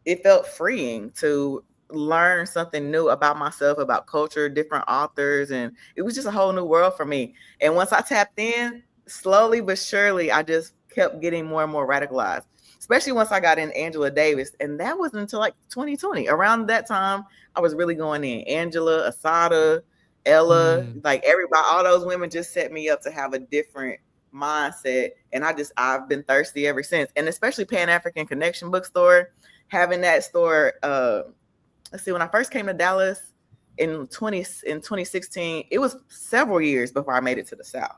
it felt freeing to learn something new about myself, about culture, different authors, and it was just a whole new world for me. And once I tapped in, slowly but surely, I just kept getting more and more radicalized. Especially once I got in Angela Davis, and that wasn't until like 2020. Around that time, I was really going in. Angela, Asada, Ella, Mm. like everybody, all those women just set me up to have a different mindset. And I've been thirsty ever since. And especially Pan African Connection bookstore, having that store. Let's see, when I first came to Dallas in 2016, it was several years before I made it to the South.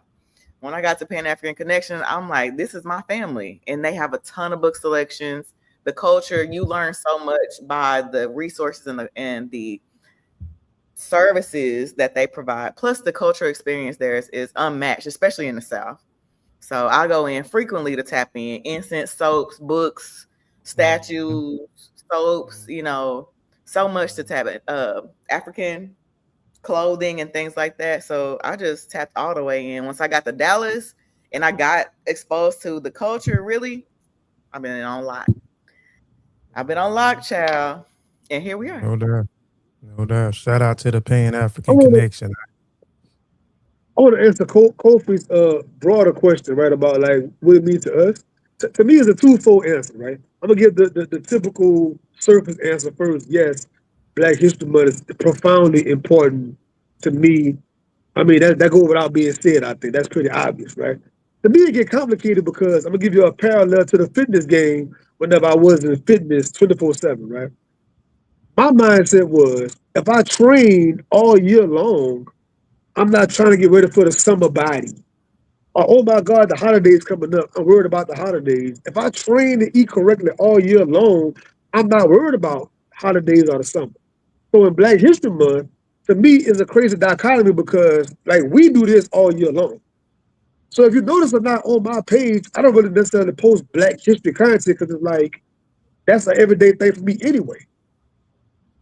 When I got to Pan African Connection, I'm like, this is my family, and they have a ton of book selections. The culture, you learn so much by the resources and the services that they provide. Plus, the cultural experience there is unmatched, especially in the South. So I go in frequently to tap in incense, soaps, books, Mhm. statues, soaps, you know, so much to tap in. African clothing and things like that. So I just tapped all the way in. Once I got to Dallas and I got exposed to the culture, really, I've been on lock. I've been on lock, child. And here we are. No doubt. No doubt. Shout out to the Pan I African want to Connection. I want to answer Kofi's broader question, right? About like what it means to us. To me, it's a twofold answer, right? I'm gonna give the typical surface answer first. Yes, Black History Month is profoundly important to me. I mean, that goes without being said. I think that's pretty obvious, right? To me, it get complicated because I'm gonna give you a parallel to the fitness game. Whenever I was in fitness 24/7, right? My mindset was if I trained all year long, I'm not trying to get ready for the summer body. Or, oh my God, the holidays coming up. I'm worried about the holidays. If I train to eat correctly all year long, I'm not worried about holidays or the summer. So in Black History Month, to me, is a crazy dichotomy because like we do this all year long. So if you notice or not on my page, I don't really necessarily post Black history content because it's like that's an everyday thing for me anyway.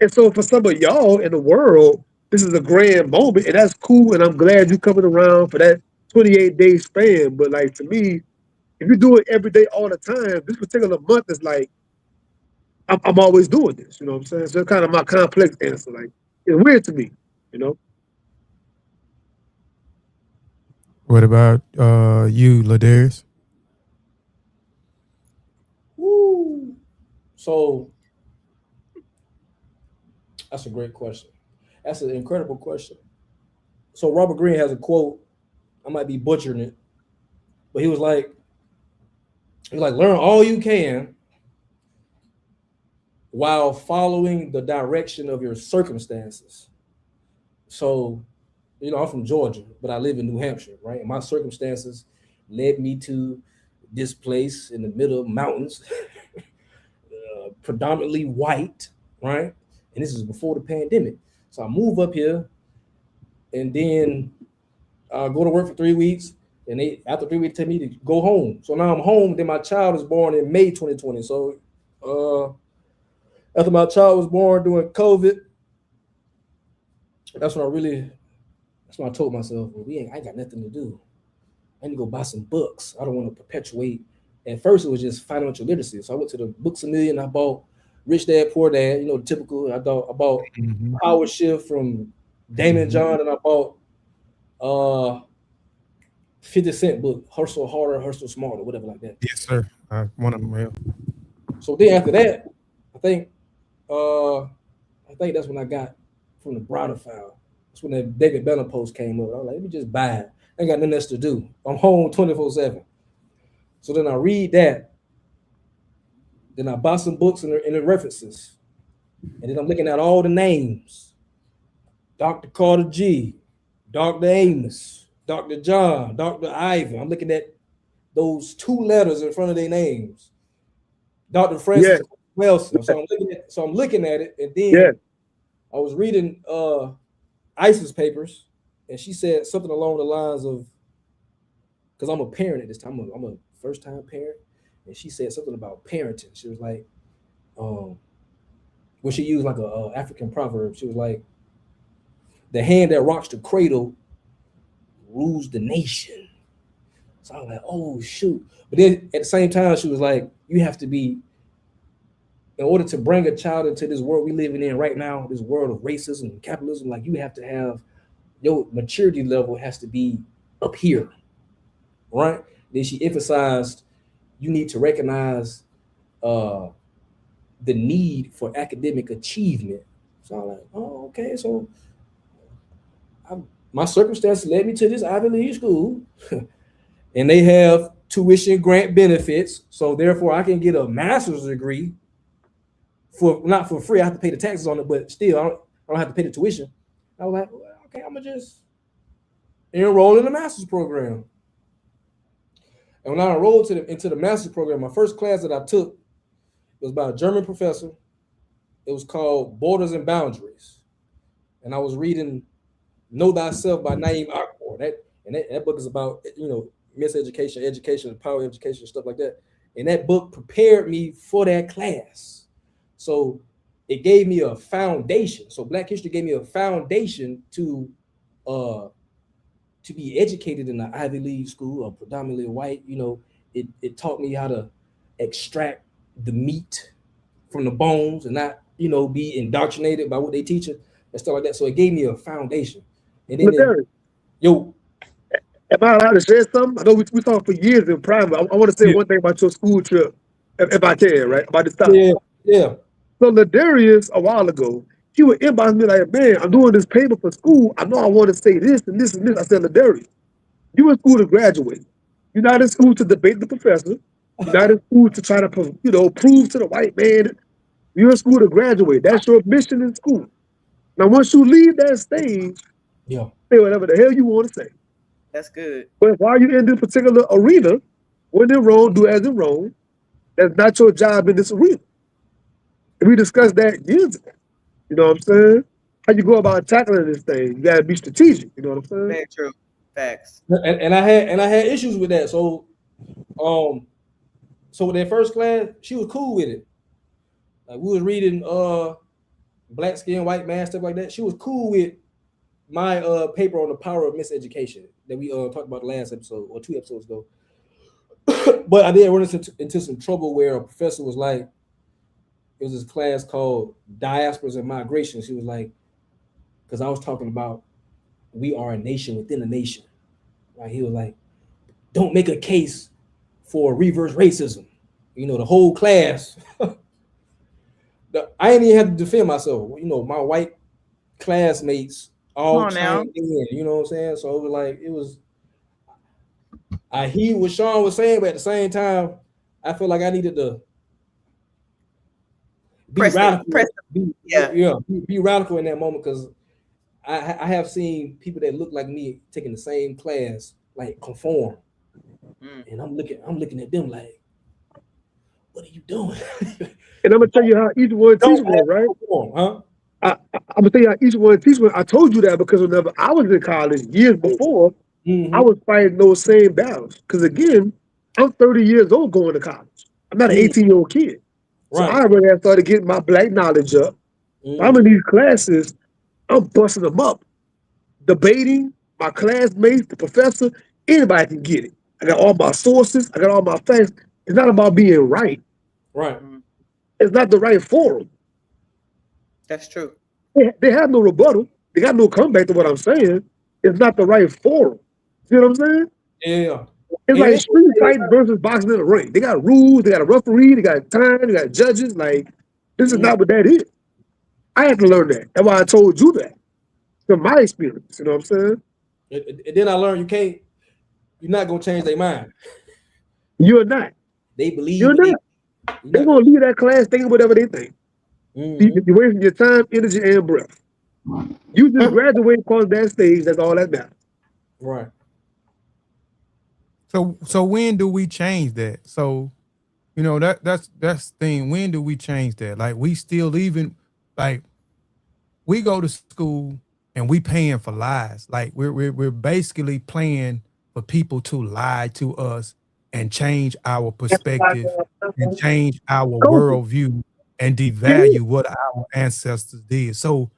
And so for some of y'all in the world, this is a grand moment, and that's cool. And I'm glad you coming around for that 28-day span. But like to me, if you do it every day all the time, this particular month is like I'm always doing this. You know what I'm saying? So it's kind of my complex answer. Like it's weird to me. You know, What about you, Ladarius? Woo. So that's a great question. That's an incredible question. So Robert Greene has a quote. I might be butchering it, but he was like, learn all you can while following the direction of your circumstances. So, I'm from Georgia, but I live in New Hampshire, right? And my circumstances led me to this place in the middle of mountains, predominantly white, right? And this is before the pandemic. So I move up here and then go to work for 3 weeks. And they after 3 weeks tell me to go home. So now I'm home. Then my child is born in May 2020. So uh, after my child was born during COVID, that's when I really that's when I told myself, well, I ain't got nothing to do. I need to go buy some books. I don't want to perpetuate. At first, it was just financial literacy. So I went to the Books a Million. I bought Rich Dad Poor Dad. Typical. I bought Mm-hmm. Power Shift from Damon Mm-hmm. John, and I bought 50 Cent book, Hustle Harder, Hustle Smarter, whatever like that. Yes, sir. One of them. Yeah. So then after that, I think uh I think that's when I got from the Browder file. That's when that David Banner post came up. I was like, let me just buy it. I ain't got nothing else to do. I'm home 24/7. So then I read that. Then I buy some books and the references. And then I'm looking at all the names. Dr. Carter G, Dr. Amos, Dr. John, Dr. Ivan. I'm looking at those 2 letters in front of their names. Dr. Yeah, Francis Wilson. So I'm looking at it, and yeah. then I was reading Isis papers, and she said something along the lines of, because I'm a parent at this time, I'm a first time parent, and she said something about parenting. She was like, when she used like a African proverb, she was like, the hand that rocks the cradle rules the nation. So I was like, oh shoot. But then at the same time, she was like, you have to be, in order to bring a child into this world we living in right now, this world of racism and capitalism, like you have to have your maturity level has to be up here, right? Then she emphasized you need to recognize the need for academic achievement. So I'm like, oh, okay. So my circumstances led me to this Ivy League school, and they have tuition grant benefits. So therefore, I can get a master's degree for not for free. I have to pay the taxes on it, but still, I don't have to pay the tuition. I was like, well, okay, I'm gonna just enroll in the master's program. And when I enrolled into the master's program, my first class that I took was by a German professor. It was called Borders and Boundaries, and I was reading Know Thyself by Naeem Akbar. That book is about miseducation, education, the power of education, stuff like that. And that book prepared me for that class. So it gave me a foundation. So Black history gave me a foundation to be educated in an Ivy League school, or predominantly white. It taught me how to extract the meat from the bones and not be indoctrinated by what they teach and stuff like that. So it gave me a foundation. And then Ladarius, yo, am I allowed to share something? I know we talked for years in private. I want to say yeah, one thing about your school trip, if I can, right? About to stop. yeah, yeah, So Ladarius, a while ago, he would inbox me like, man, I'm doing this paper for school. I know I want to say this and this and this. I said, Ladarius, you in school to graduate. You're not in school to debate the professor. You're not in school to try to, prove to the white man. You're in school to graduate. That's your mission in school. Now, once you leave that stage, yeah. say whatever the hell you want to say. That's good. But while you're in this particular arena, when in Rome, do as in Rome. That's not your job in this arena. And we discussed that years ago. You know what I'm saying? How you go about tackling this thing? You gotta be strategic. You know what I'm saying? Very true. Facts. And I had issues with that. So with that first class, she was cool with it. Like we was reading Black Skin, White Man, stuff like that. She was cool with my paper on the power of miseducation that we talked about last episode or 2 episodes ago. But I did run into some trouble where a professor was like, it was this class called Diasporas and Migration. She was like, because I was talking about we are a nation within a nation. Right? He was like, don't make a case for reverse racism. The whole class. I didn't even have to defend myself. My white classmates all chimed in. You know what I'm saying? So it was. I hear what Sean was saying, but at the same time, I feel like I needed to be radical. Be radical in that moment, because I have seen people that look like me taking the same class, like conform, and I'm looking at them like, what are you doing? And I'm gonna tell you how each one teaches one, right? Huh? I'm gonna tell you how each one teaches one. I told you that because whenever I was in college years before, I was fighting those same battles. Because again, I'm 30 years old going to college. I'm not an 18-year-old kid. So I already have started getting my Black knowledge up. I'm in these classes, I'm busting them up, debating my classmates, the professor, anybody can get it. I got all my sources, I got all my facts. It's not about being right. Right. It's not the right forum. That's true. They have no rebuttal. They got no comeback to what I'm saying. It's not the right forum. See what I'm saying? Yeah. It's like street fighting versus boxing in a ring. They got rules, they got a referee, they got time, they got judges. Like, this is not what that is. I had to learn that. That's why I told you that. From my experience, you know what I'm saying? And then I learned you're not gonna change their mind. You're not. They believe you're not. They're gonna leave that class thinking whatever they think. You're wasting your time, energy, and breath. You just graduate across that stage, that's all that matters. Right. So when do we change that? So that's the thing. When do we change that? Like we still even like we go to school and we paying for lies. Like we're basically paying for people to lie to us and change our perspective and change our COVID. worldview and Yeah, devalue what our ancestors did. So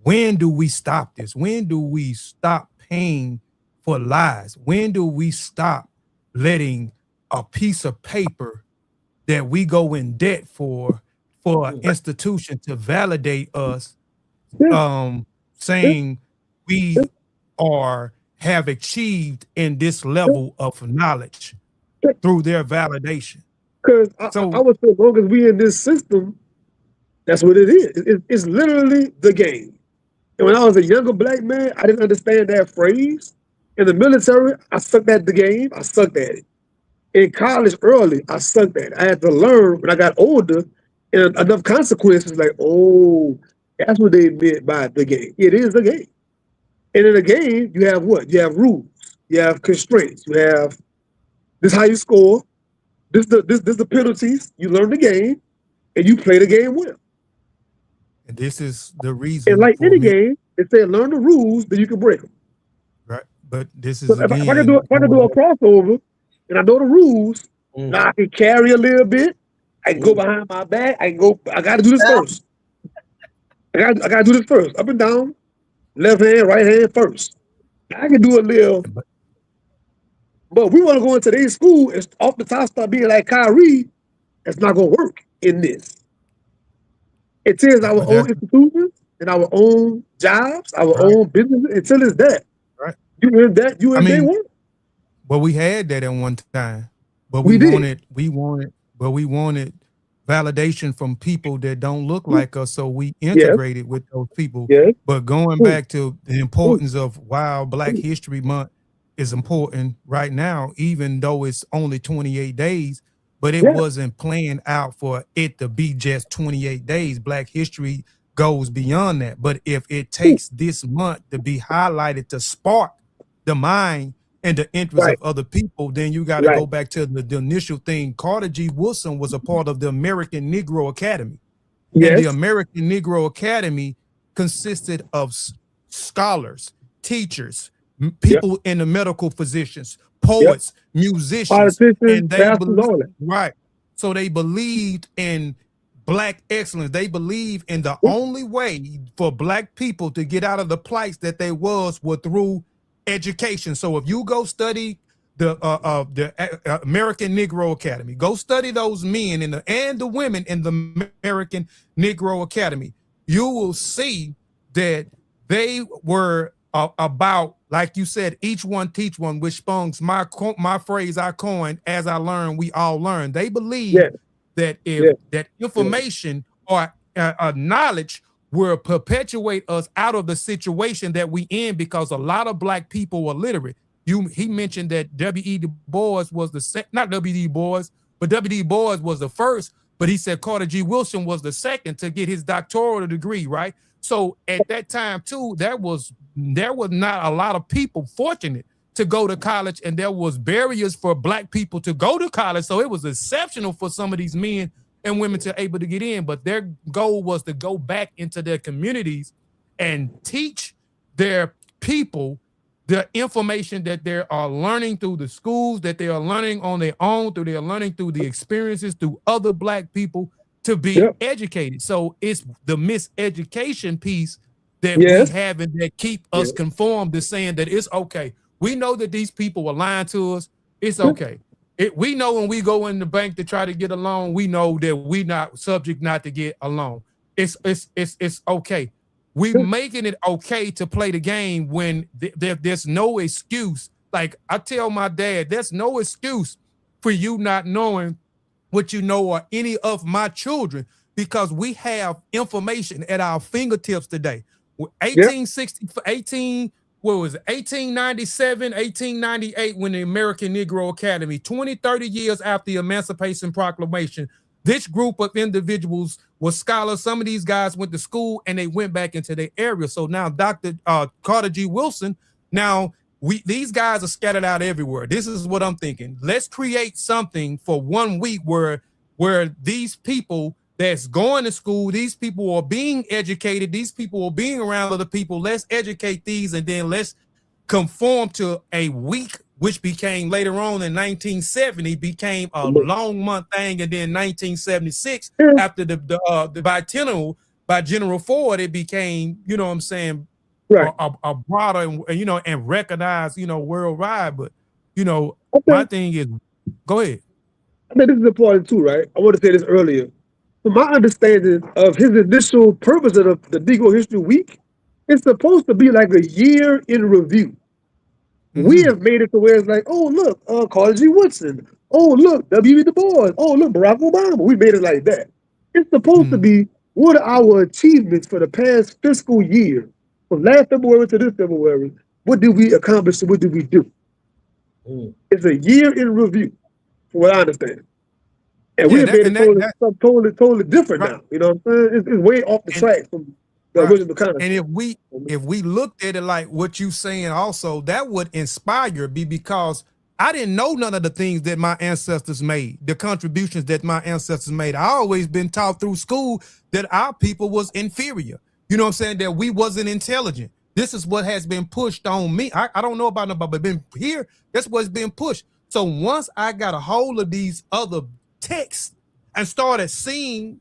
when do we stop this? When do we stop paying for lies? When do we stop letting a piece of paper that we go in debt for an Mm. institution to validate us yeah, yeah, saying we are have achieved in this yeah. level of knowledge Because through their validation. I So would say, as long as we in this system, that's what it is. It's literally the game. And when I was a younger black man, I didn't understand that phrase. In the military, I sucked at the game. I sucked at it. In college, early, I sucked at it. I had to learn when I got older, and enough consequences. Like, oh, that's what they meant by the game. It is a game. And in a game, you have what? You have rules. You have constraints. You have this how you score. This the penalties. You learn the game and you play the game well. and this is the And reason like for any me, game, they say learn the rules, then you can break them. right? But this So is if I can do again if I can do a crossover and I know the rules, Mm. now I can carry a little bit. I can go Mm. behind my back. I can go. I got to do this first. I got to do this first. Up and down, left hand, right hand first. I can do a little, but but we want to go into today's school and off the top start being like Kyrie. That's not going to work in this. It is our but own that's institutions and our own jobs, our right, own business. Until it's that right. you in that you I in day mean, one. but we had that at one time. But We did. we wanted validation from people that don't look like us. So we Yes. integrated with those people. Yes. But going Mm, back to the mm, importance of why Black mm. History Month is important right now, even though it's only 28 days, but it Yeah. wasn't planned out for it to be just 28 days. Black history goes beyond that. But if it Mm. takes this month to be highlighted to spark the mind and the interests Right. of other people, then you got to Right. go back to the initial thing. Carter G. Woodson was a part of the American Negro Academy, and the Yes. American Negro Academy consisted of scholars, teachers, Yep. people in the medical physicians, Yep. poets, musicians, Politicians, and they pastors, believe all that. right. So they believed in black excellence. They believe in the Yep. only way for black people to get out of the plights that they was were through education. So if you go study the American Negro Academy, go study those men and the women in the American Negro Academy, you will see that they were about, like you said, each one teach one, which spuns my phrase I coined, as I learn, we all learn. They believe Yeah. that if Yeah. that Yeah. information or knowledge will perpetuate us out of the situation that we in, because a lot of black people are literate. He mentioned that W.E. Du Bois was the not W.E. Du Bois, but W.E. Du Bois was the first, but he said Carter G. Woodson was the second to get his doctoral degree, right? So at that time too, there was not a lot of people fortunate to go to college, and there was barriers for black people to go to college. So it was exceptional for some of these men and women to able to get in, but their goal was to go back into their communities and teach their people the information that they are learning through the schools, that they are learning on their own, through they're learning through the experiences, through other black people, to be Yep. educated. So it's the miseducation piece that we Yes. have and that keep us Yes. conformed to saying that it's okay. We know that these people are lying to us. It's Yep. okay. We know when we go in the bank to try to get a loan, we know that we not subject not to get a loan. It's okay. We Yep. making it okay to play the game when there's no excuse. Like I tell my dad, there's no excuse for you not knowing what you know or any of my children, because we have information at our fingertips today. Yep. 1860, 18, what was it, 1897, 1898, when the American Negro Academy, 20, 30 years after the Emancipation Proclamation, this group of individuals were scholars. Some of these guys went to school and they went back into their area. So now Dr. Carter G. Woodson, now these guys are scattered out everywhere. This is what I'm thinking. Let's create something for 1 week where these people that's going to school, these people are being educated, these people are being around other people. Let's educate these, and then let's conform to a week, which became later on in 1970 became a long month thing, and then 1976 after the bicentennial by General Ford, it became, you know what I'm saying, Right. a broader, and you know, and recognized, you know, worldwide. But you know, I my think, thing is, go ahead. I think this is important too, right? I want to say this earlier. From my understanding of his initial purpose of the Negro History Week, it's supposed to be like a year in review. We Mm-hmm. have made it to where it's like, oh look, Carter G. Woodson. Oh look, W. E. Du Bois. Oh look, Barack Obama. We made it like that. It's supposed to Mm-hmm. be what are our achievements for the past fiscal year, from last February to this February. What did we accomplish and what did we do? Mm. It's a year in review, from what I understand. And we Yeah, have that made it and that totally, that totally different right. now. You know what I'm saying? It's way off the And track from the right. original And concept. if we looked at it like what you saying also, that would inspire me, because I didn't know none of the things that my ancestors made, the contributions that my ancestors made. I always been taught through school that our people was inferior. You know what I'm saying? That we wasn't intelligent. This is what has been pushed on me. I don't know about nobody, but been here, that's what's been pushed. So once I got a hold of these other texts and started seeing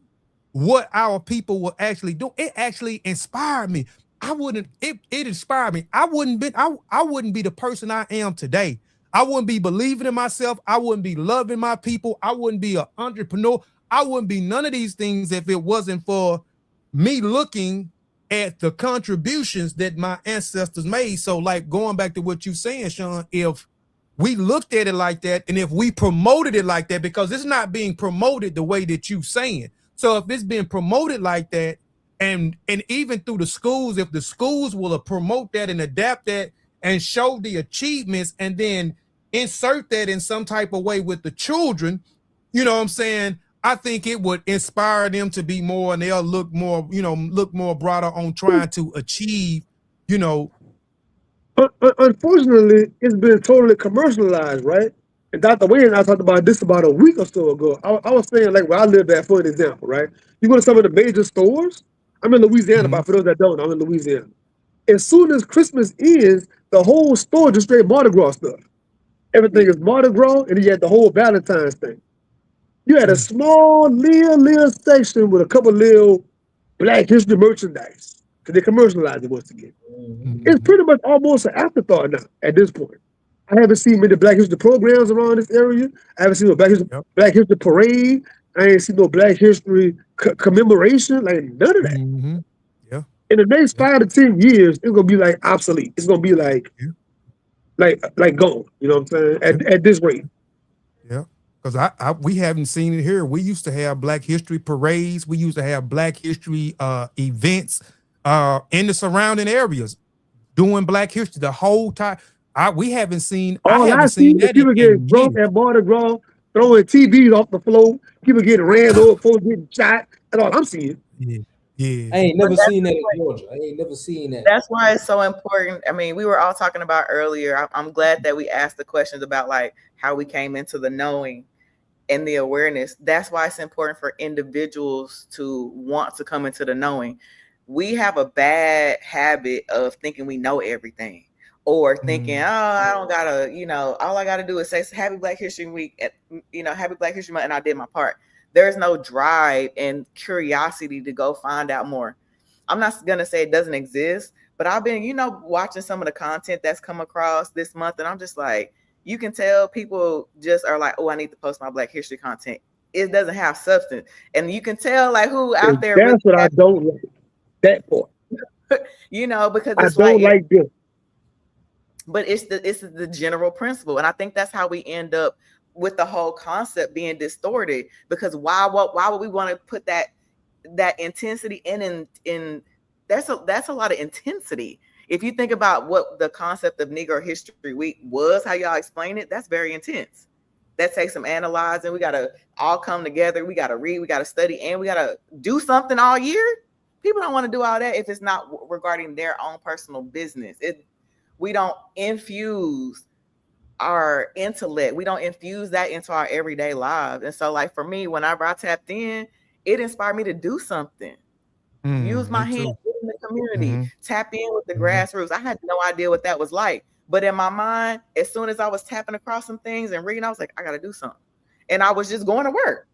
what our people were actually doing, it actually inspired me. It inspired me. I wouldn't be the person I am today. I wouldn't be believing in myself. I wouldn't be loving my people. I wouldn't be an entrepreneur. I wouldn't be none of these things if it wasn't for me looking at the contributions that my ancestors made. So, like, going back to what you saying, Sean, if we looked at it like that, and if we promoted it like that, because it's not being promoted the way that you saying. So if it's being promoted like that, and even through the schools, if the schools will promote that and adapt that and show the achievements, and then insert that in some type of way with the children, you know what I'm saying? I think it would inspire them to be more, and they'll look more, look more broader on trying to achieve, you know. Unfortunately, it's been totally commercialized, right? And Dr. Wayne and I talked about this about a week or so ago. I was saying, like, where I live at, for an example, right? You go to some of the major stores. I'm in Louisiana, Mm-hmm. but for those that don't, I'm in Louisiana. As soon as Christmas is, the whole store just straight Mardi Gras stuff. Everything is Mardi Gras, and then you had the whole Valentine's thing. You had a small little section with a couple little Black History merchandise, because they commercialized it once again. Mm-hmm. It's Mm-hmm. pretty much almost an afterthought now at this point. I haven't seen many Black History programs around this area. I haven't seen no Yep. Black History parade. I ain't seen no Black History commemoration, like none of that. Mm-hmm. Yeah. In the next Yeah. 5 to 10 years, it's gonna be like obsolete. It's gonna be Yeah. like gone. You know what I'm saying? Yeah. At this rate. Yeah. Because we haven't seen it here. We used to have Black History parades. We used to have Black History events in the surrounding areas doing Black History the whole time. I All haven't I seen see is that people getting in drunk years. at Mardi Gras, throwing TVs off the floor, people getting ran over, folks getting shot. That's all I'm seeing. Yeah. Yeah. I ain't But never seen that in Georgia. I ain't never seen that. that's why it's so important. I mean, we were all talking about earlier. I'm glad that we asked the questions about like how we came into the knowing and the awareness. That's why it's important for individuals to want to come into the knowing. We have a bad habit of thinking we know everything, or thinking, oh, I don't gotta, all I gotta do is say Happy Black History Week, Happy Black History Month, and I did my part. There's no drive and curiosity to go find out more. I'm not gonna say it doesn't exist, but I've been, watching some of the content that's come across this month, and I'm just like, you can tell people just are like, oh, I need to post my Black History content. It doesn't have substance, and you can tell like who out And there really that's what I has, don't like. That part. because I it's don't like, like this. but it's the general principle, and I think that's how we end up with the whole concept being distorted. Because why would we want to put that intensity in that's a lot of intensity. If you think about what the concept of Negro History Week was, how y'all explain it, that's very intense. That takes some analyzing. We gotta all come together. We gotta read. We gotta study, and we gotta do something all year. People don't want to do all that if it's not regarding their own personal business. we don't infuse our intellect. We don't infuse that into our everyday lives. And so, like for me, whenever I tapped in, it inspired me to do something. Use my Me hands too. in the community, Mm-hmm. tap in with the Mm-hmm. grassroots. I had no idea what that was like. But in my mind, as soon as I was tapping across some things and reading, I was like, I got to do something. And I was just going to work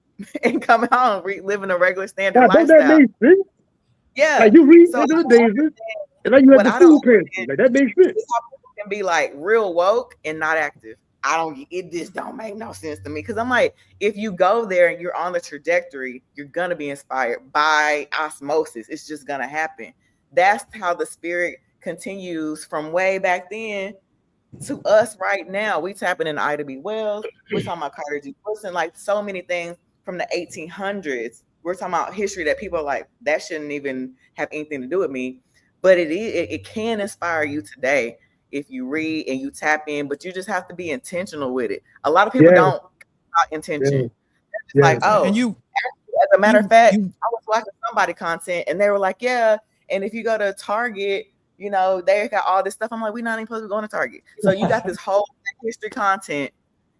and coming home, living a regular standard Now, don't that lifestyle. make sense? Yeah. Like you read So into the Davis, and now you at what the I don't food pantry. understand Like that makes sense. is how people can be like real woke and not active. I don't, it just don't make no sense to me. Cause I'm like, if you go there and you're on the trajectory, you're going to be inspired by osmosis. It's just going to happen. That's how the spirit continues from way back then to us right now. We tapping in Ida B. Wells. We're talking about Carter G. Woodson, like so many things from the 1800s. We're talking about history that people are like, that shouldn't even have anything to do with me. But it can inspire you today if you read and you tap in, but you just have to be intentional with it. A lot of people Yes, don't have intention. yes, They're just like, yes. And oh, as a matter of you, fact, you. I was watching somebody content and they were like, yeah. And if you go to Target, you know, they got all this stuff. I'm like, we're not even supposed to be going to Target. So you got this whole history content,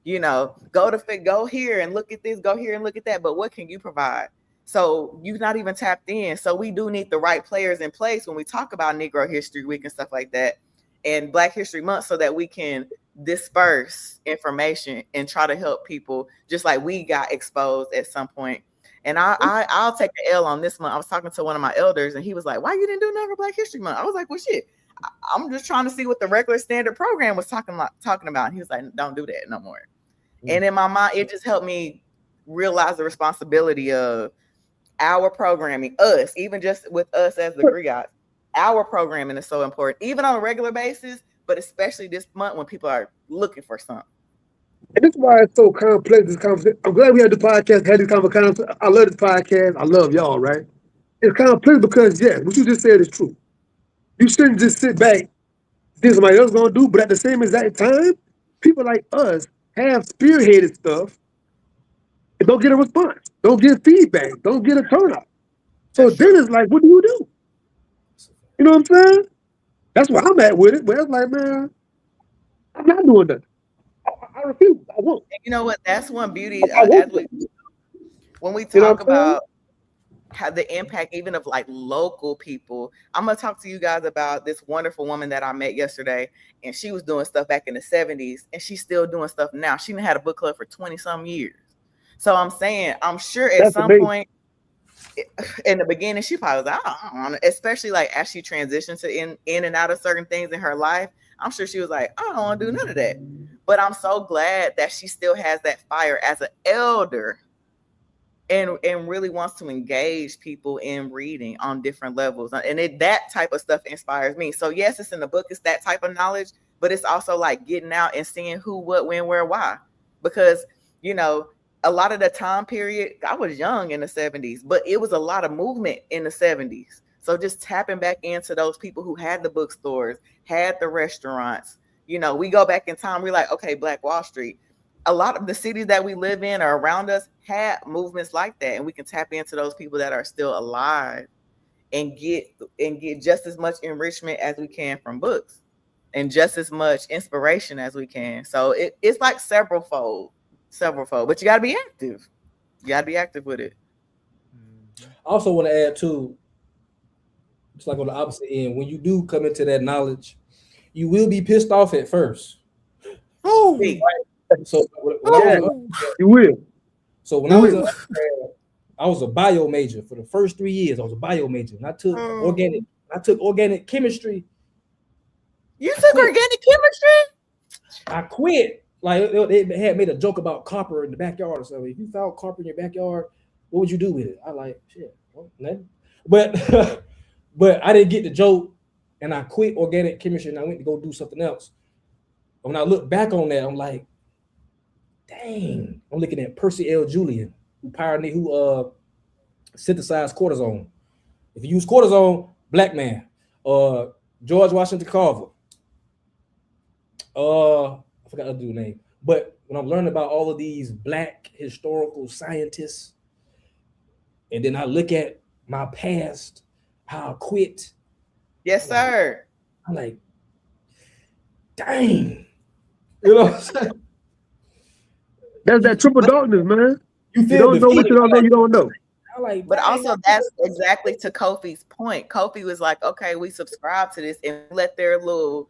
you know, go here and look at this, go here and look at that. But what can you provide? So you're not even tapped in. So we do need the right players in place when we talk about Negro History Week and stuff like that and Black History Month so that we can disperse information and try to help people just like we got exposed at some point. And I'll take the L on this month. I was talking to one of my elders and he was like, why you didn't do nothing for Black History Month? I was like, well, shit, I'm just trying to see what the regular standard program was talking about. And he was like, don't do that no more. And in my mind, it just helped me realize the responsibility of our programming, us, even just with us as the Griots, our programming is so important, even on a regular basis, but especially this month when people are looking for something. And this is why it's so complex, this conversation. I'm glad we had the podcast, had this conversation. I love this podcast. I love y'all, right? It's complex because, yeah, what you just said is true. You shouldn't just sit back, see somebody else going to do, but at the same exact time, people like us have spearheaded stuff and don't get a response, don't get feedback, don't get a turnout. So That's then true. it's like, what do you do? You know what I'm saying? That's where I'm at with it. Where it's like, man, I'm not doing that. I refuse. I won't. And you know what? That's one beauty I won't. when we You know what talk I'm saying? about how the impact even of like local people. I'm gonna talk to you guys about this wonderful woman that I met yesterday, and she was doing stuff back in the 70s, and she's still doing stuff now. She had a book club for 20 some years. So I'm saying, I'm sure at That's some amazing. point in the beginning, she probably was like, I don't know, especially like as she transitioned to in and out of certain things in her life. I'm sure she was like, I don't want to do none of that. But I'm so glad that she still has that fire as an elder and really wants to engage people in reading on different levels. And that type of stuff inspires me. So yes, it's in the book, it's that type of knowledge, but it's also like getting out and seeing who, what, when, where, why. Because, you know, a lot of the time period, I was young in the 70s, but it was a lot of movement in the 70s. So just tapping back into those people who had the bookstores, had the restaurants. You know, we go back in time, we're like, okay, Black Wall Street. A lot of the cities that we live in or around us had movements like that, and we can tap into those people that are still alive and get just as much enrichment as we can from books and just as much inspiration as we can. So it's like several fold, but you got to be active. You got to be active with it. I also want to add too, it's like on the opposite end, when you do come into that knowledge, you will be pissed off at first. Oh, So when I was Yeah, an oh, you will. so when You I was an will. undergrad, I was a bio major for the first 3 years. I was a bio major, and oh. I took organic chemistry. You I took quit. organic chemistry? I quit. Like they had made a joke about copper in the backyard or something. If you found copper in your backyard, what would you do with it? I like shit. Well, nothing. But but I didn't get the joke, and I quit organic chemistry and I went to go do something else. When I look back on that, I'm like, dang. I'm looking at Percy L. Julian, who synthesized cortisone. If you use cortisone, black man. George Washington Carver. I forgot the dude's name. But when I'm learning about all of these black historical scientists, and then I look at my past, how I quit, Yes, sir. I'm like, dang. You know what I'm saying? That's that triple But darkness, man. You You feel don't know what defeated. you don't know. You don't know. I'm like, But dang. also, that's exactly to Kofi's point. Kofi was like, "Okay, we subscribe to this and let their little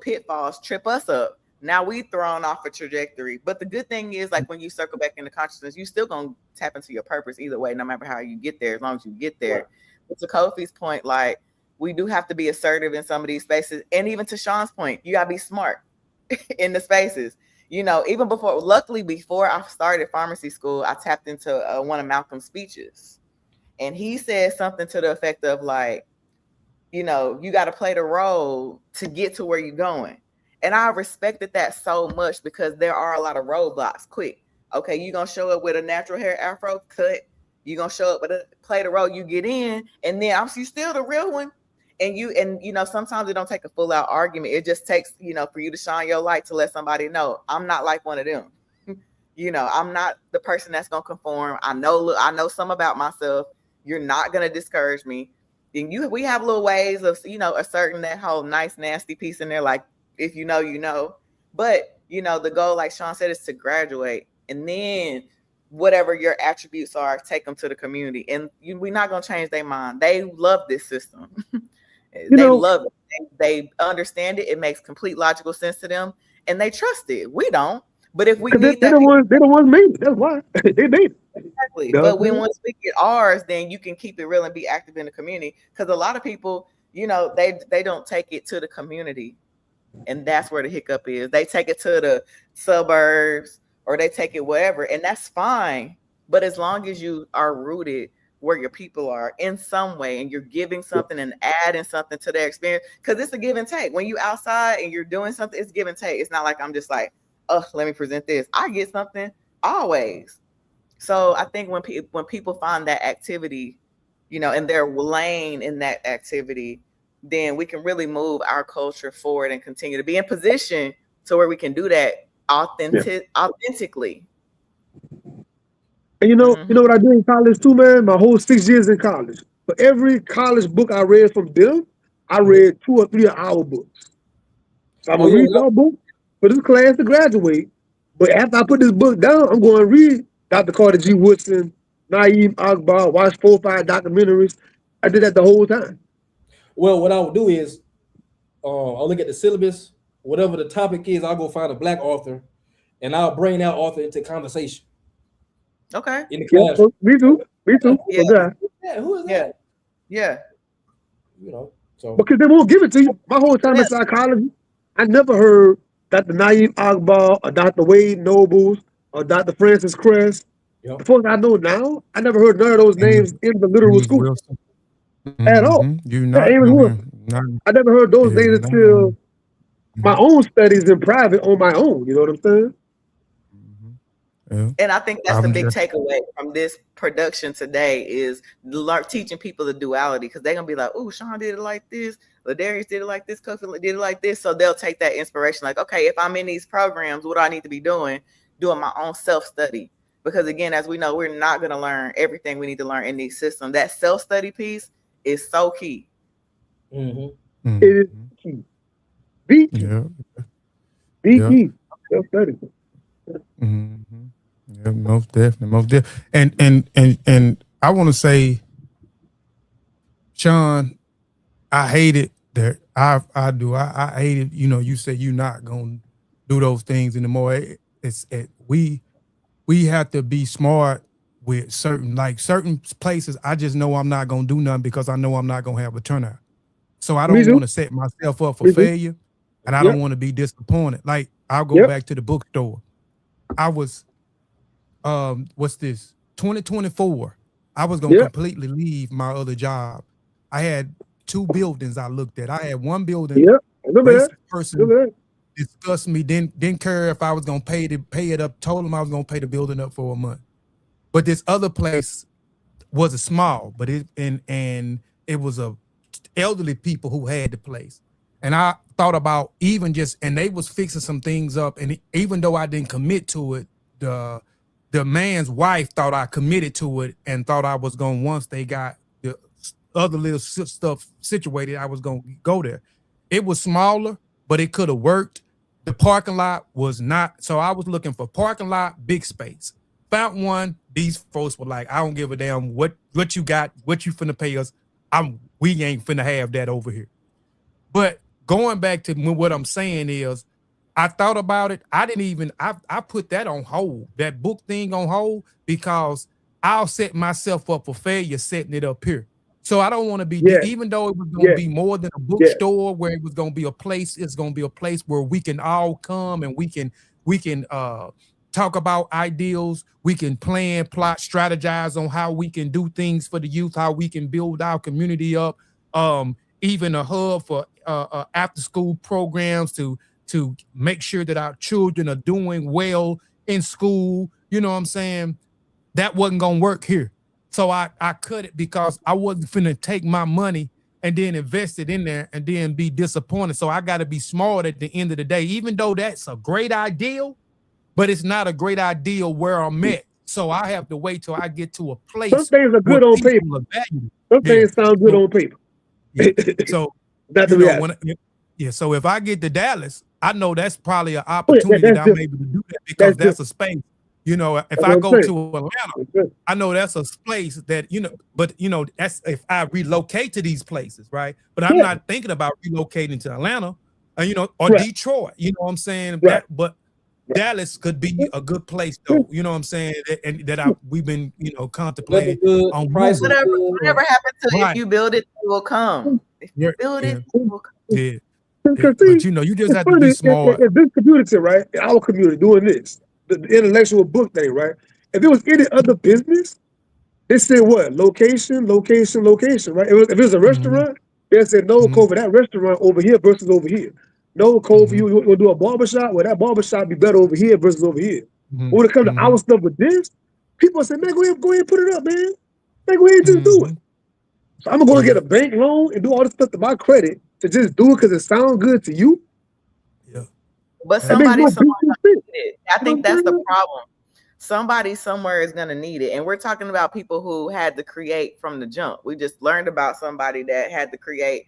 pitfalls trip us up. Now we thrown off a trajectory." But the good thing is, like when you circle back into consciousness, you still gonna tap into your purpose either way, no matter how you get there, as long as you get there. Right. But to Kofi's point, like we do have to be assertive in some of these spaces, and even to Sean's point, you gotta be smart in the spaces. You know, even luckily, before I started pharmacy school, I tapped into one of Malcolm's speeches. And he said something to the effect of like, you know, you got to play the role to get to where you're going. And I respected that so much because there are a lot of roadblocks. Quick, okay, you're gonna show up with a natural hair afro cut. You're gonna show up with play the role. You get in, and then I'm you still the real one. And you know, sometimes it don't take a full out argument. It just takes, you know, for you to shine your light to let somebody know I'm not like one of them. You know, I'm not the person that's gonna conform. I know some about myself. You're not gonna discourage me. And we have little ways of, you know, asserting that whole nice, nasty piece in there, like if you know, you know. But you know, the goal, like Sean said, is to graduate, and then whatever your attributes are, take them to the community. And we're not gonna change their mind. They love this system. You They know, love it. They understand it. It makes complete logical sense to them, and they trust it. We don't. But if we because need they're that the piece, ones. They're the ones made it. That's why they made it. exactly. You know what But I'm when saying? once we get ours, then you can keep it real and be active in the community. Because a lot of people, you know, they don't take it to the community, and that's where the hiccup is. They take it to the suburbs or they take it wherever, and that's fine. But as long as you are rooted where your people are in some way, and you're giving something and adding something to their experience, because it's a give and take. When you outside and you're doing something, it's give and take. It's not like I'm just like, oh, let me present this. I get something always. So I think when people find that activity, you know, and they're lane in that activity, then we can really move our culture forward and continue to be in position to where we can do that Yeah. authentically. And you Hmm. know what I did in college too, man. My whole 6 years in college. For every college book I read from them, I read 2 or 3 of our books. So I'm Oh gonna yeah, read our book for this class to graduate. But after I put this book down, I'm going to read Dr. Carter G. Woodson, Naeem Akbar, watch 4 or 5 documentaries. I did that the whole time. well, what I would do is I'll look at the syllabus, whatever the topic is, I'll go find a black author and I'll bring that author into conversation Okay. in the Yeah, classroom. me too. Me too. Yeah. So that Yeah, who is Yeah. that? Yeah. You know, so because they won't give it to you. My whole time in psychology, I never heard Dr. Naeem Akbar or Dr. Wade Nobles or Dr. Francis Crest. you The know, folks I know now, I never heard none of those names in the literal Amos school Wilson. at all. You Yeah, not Amos on Wilson. him. Not, I never heard those yeah, names not on until my him. own studies in private on my own. You know what I'm saying? Mhm. Yeah. And I think that's the I'm big just takeaway from this production today is teaching people the duality, because they're gonna be like, "Oh, Sean did it like this, Ladarius did it like this, Kofi did it like this." So they'll take that inspiration, like, "Okay, if I'm in these programs, what do I need to be doing? Doing my own self study." Because again, as we know, we're not gonna learn everything we need to learn in these systems. That self study piece is so key. mm-hmm. It is mhm. key. The key. Yeah, The yeah. key. Self study. Hmm. Yeah, most definitely, most definitely. And I want to say, Sean, I hate it that I do. I hate it. You know, you say you're not gonna do those things anymore. We have to be smart with certain places. I just know I'm not gonna do nothing because I know I'm not gonna have a turnout. So I Me don't too. want to set myself up for Me too. failure, and I don't Yep. want to be disappointed. Like I'll go Yep. back to the bookstore. I was what's this 2024, I was gonna Yep. completely leave my other job. I had 2 buildings I looked at. I had one building, Yep. I remember that. racist person Remember that. discussed me, didn't care if I was gonna pay it up, told him I was gonna pay the building up for a month. But this other place was a small, but and it was a elderly people who had the place. And I thought about even just, and they was fixing some things up. And even though I didn't commit to it, the the man's wife thought I committed to it and thought I was going, once they got the other little stuff situated, I was going to go there. It was smaller, but it could have worked. The parking lot was not, so I was looking for parking lot, big space. Found one. These folks were like, I don't give a damn what you got, what you finna pay us. We ain't finna have that over here. But going back to what I'm saying is, I thought about it. I put that on hold, that book thing on hold, because I'll set myself up for failure setting it up here. So I don't want to be, even though it was going to be more than a bookstore where it was going to be a place, it's going to be a place where we can all come and we can talk about ideals. We can plan, plot, strategize on how we can do things for the youth, how we can build our community up. Even a hub for after school programs to make sure that our children are doing well in school. You know what I'm saying? That wasn't going to work here. So I cut it because I wasn't finna take my money and then invest it in there and then be disappointed. So I got to be smart at the end of the day, even though that's a great ideal, but it's not a great ideal where I'm at. So I have to wait till I get to a place. Some things are good on paper. Some things sound good on paper. Yeah. So, so if I get to Dallas, I know that's probably an opportunity that I'm able to do that because that's a space. You know, if I go to Atlanta, I know that's a place that, but that's if I relocate to these places, right? But I'm not thinking about relocating to Atlanta, or Detroit, you know what I'm saying? But Dallas could be a good place though, you know what I'm saying? And we've been, contemplating on whatever happens to if you build it, it will come. If you build it will come. Yeah. But you just have to be smart. In this community, right? In our community, doing this, the intellectual book thing, right? If it was any other business, they say what? Location, right? If it was a restaurant, they said no, Kobe, that restaurant over here versus over here. No, Kobe, you want to do a barbershop? Well, that barbershop be better over here versus over here. When it comes to our stuff with this, people say, man, go ahead and put it up, man. Man, go ahead and just do it. So I'm going to get a bank loan and do all this stuff to my credit to just do it because it sounds good to you. Yeah. But somebody somewhere need it. I think that's the problem. Somebody somewhere is going to need it. And we're talking about people who had to create from the jump. We just learned about somebody that had to create,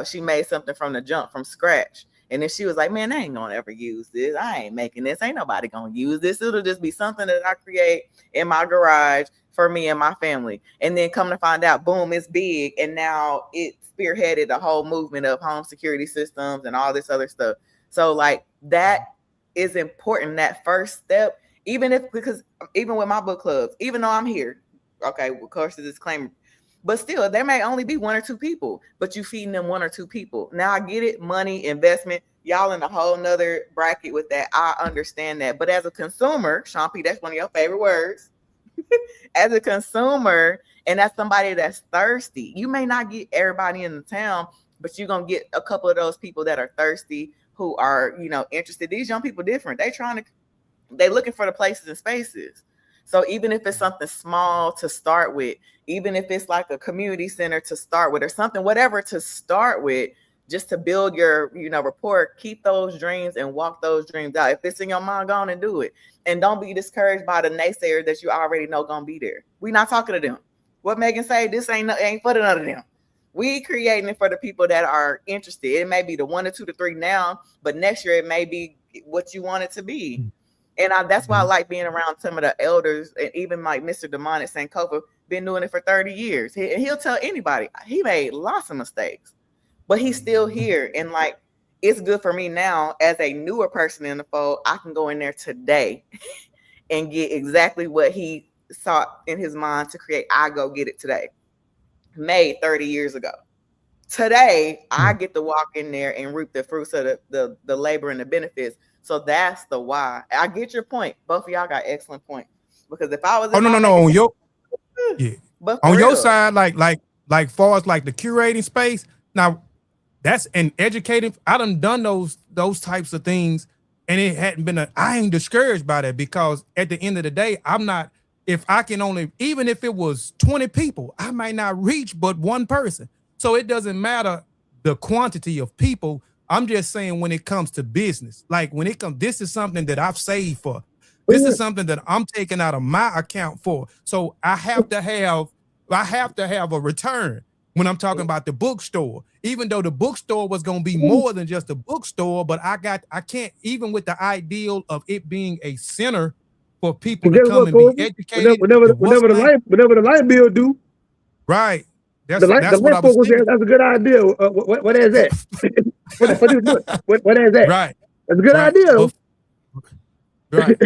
she made something from the jump, from scratch. And then she was like, man, I ain't going to ever use this. I ain't making this. Ain't nobody going to use this. It'll just be something that I create in my garage for me and my family. And then come to find out, boom, it's big. And now it spearheaded the whole movement of home security systems and all this other stuff. So like that is important, that first step, because even with my book clubs, even though I'm here, okay, of course the disclaimer, but still there may only be one or two people, but you feeding them one or two people. Now I get it, money, investment, y'all in a whole nother bracket with that. I understand that. But as a consumer, Shampi, that's one of your favorite words. As a consumer, and that's somebody that's thirsty, you may not get everybody in the town, but you're going to get a couple of those people that are thirsty, who are, interested. These young people different. They looking for the places and spaces. So even if it's something small to start with, even if it's like a community center to start with or something, whatever to start with, just to build your, rapport, keep those dreams and walk those dreams out. If it's in your mind, go on and do it. And don't be discouraged by the naysayers that you already know gonna be there. We're not talking to them. What Megan say, this ain't for none of them. We creating it for the people that are interested. It may be the 1 to 2 to 3 now, but next year it may be what you want it to be. And that's why I like being around some of the elders, and even like Mr. Damon at Sankofa, been doing it for 30 years. He'll tell anybody he made lots of mistakes, but he's still here. And like, it's good for me now as a newer person in the fold. I can go in there today and get exactly what he saw in his mind to create. I go get it today. Made 30 years ago. Today, I get to walk in there and reap the fruits of the labor and the benefits. So that's the why. I get your point. Both of y'all got excellent points. Because if I was no, on your on your side, like far as like the curating space, now that's an educating. I done those types of things, and it hadn't been I ain't discouraged by that, because at the end of the day, I'm not. If I can only, even if it was 20 people, I might not reach but one person. So it doesn't matter the quantity of people. I'm just saying when it comes to business, like when it comes, this is something that I've saved for. This is something that I'm taking out of my account for. So I have to have a return. when I'm talking about the bookstore. Even though the bookstore was going to be more than just a bookstore, but I can't, even with the ideal of it being a center for people to Guess come what, and be Kobe? educated. It was not Whenever the light bill due, right. the That's what light I was folks will say thinking. that's a good idea. What is that? What is that? Right, That's a good right. idea. But right.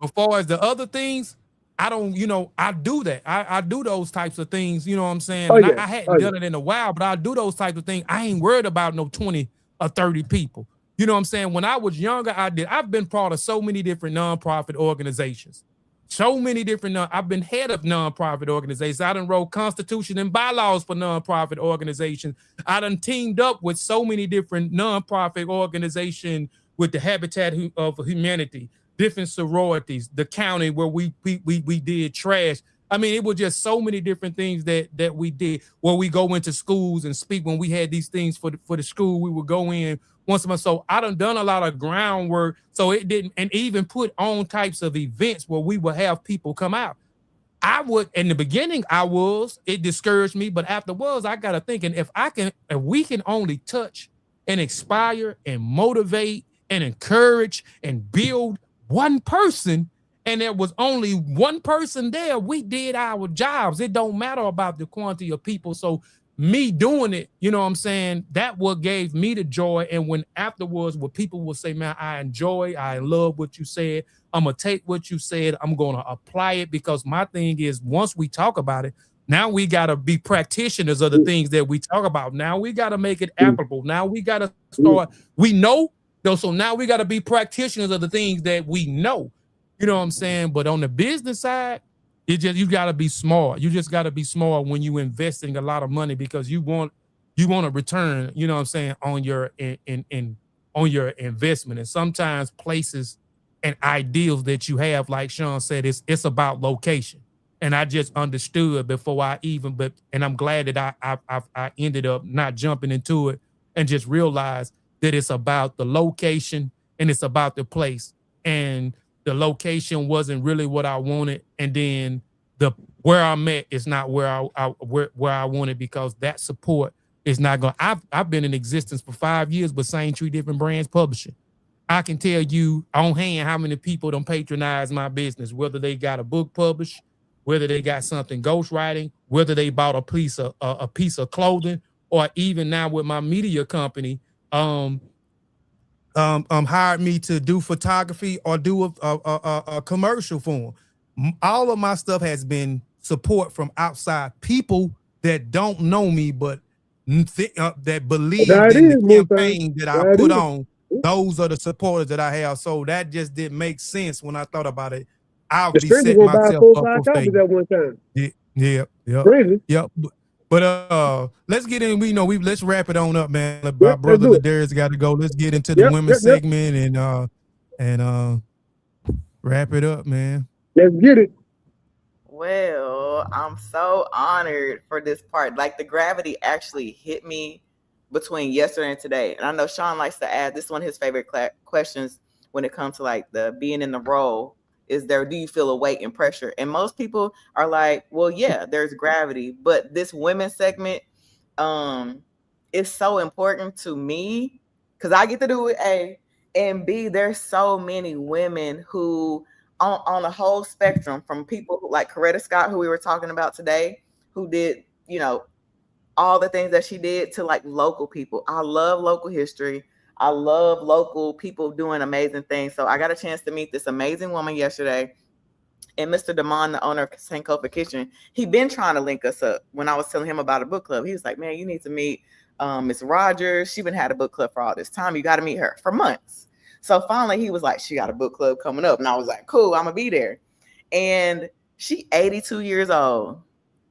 Before as the other things, I don't, I do that. I do those types of things, you know what I'm saying? Oh And yeah, I oh hadn't yeah. done it in a while, but I do those types of things. I ain't worried about no 20 or 30 people. You know what I'm saying? When I was younger, I've been part of so many different nonprofit organizations. So many different, I've been head of nonprofit organizations. I done wrote constitution and bylaws for nonprofit organizations. I done teamed up with so many different nonprofit organizations with the Habitat of Humanity, different sororities, the county where we did trash. I mean, it was just so many different things that we did. Where we go into schools and speak when we had these things for the school, we would go in once a month. So I done a lot of groundwork. So it didn't, and even put on types of events where we would have people come out. I would, in the beginning, it discouraged me, but afterwards, I got to thinking if we can only touch and inspire and motivate and encourage and build one person, and there was only one person there, we did our jobs. It don't matter about the quantity of people. So me doing it, you know what I'm saying? That what gave me the joy. And when afterwards, what people will say, man, I love what you said. I'm gonna take what you said. I'm gonna apply it, because my thing is, once we talk about it, now we gotta be practitioners of the things that we talk about. Now we gotta make it applicable. Now we gotta start. We know though, so now we gotta be practitioners of the things that we know. You know what I'm saying? But on the business side, you gotta be smart. You just gotta be smart when you investing a lot of money, because you want a return. You know what I'm saying, on your on your investment. And sometimes places and ideals that you have, like Sean said, it's about location. And I just understood before and I'm glad that I ended up not jumping into it and just realized that it's about the location and it's about the place. And the location wasn't really what I wanted, and then the where I'm at is not where where I wanted, because that support is not going. I've been in existence for 5 years with Same Tree Different Brands Publishing. I can tell you on hand how many people don't patronize my business, whether they got a book published, whether they got something ghostwriting, whether they bought a piece of clothing, or even now with my media company, hired me to do photography or do a commercial for them. All of my stuff has been support from outside people that don't know me, but that believed That in the is most times. campaign that I That put is. on. Those are the supporters that I have. So that just didn't make sense when I thought about it. I'll The be stranger setting gonna buy myself four or up five for copies failure. at one time. Yeah. Crazy. But let's get in. Let's wrap it on up, man. My Yep, let's brother do it. Ladarius got to go. Let's get into the women's Yep. segment and wrap it up, man. Let's get it. Well, I'm so honored for this part. Like the gravity actually hit me between yesterday and today. And I know Sean likes to add this is one of his favorite questions when it comes to like the being in the role. Do you feel a weight and pressure? And most people are like, well, yeah, there's gravity, but this women's segment um is so important to me because I get to do it. A and B, there's so many women who on the whole spectrum, from people like Coretta Scott, who we were talking about today, who did, all the things that she did, to like local people. I love local history. I love local people doing amazing things. So I got a chance to meet this amazing woman yesterday. And Mr. Damon, the owner of Sankofa Kitchen, he been trying to link us up. When I was telling him about a book club, he was like, man, you need to meet Miss Rogers. She been had a book club for all this time. You got to meet her for months. So finally he was like, she got a book club coming up. And I was like, cool, I'm going to be there. And she 82 years old,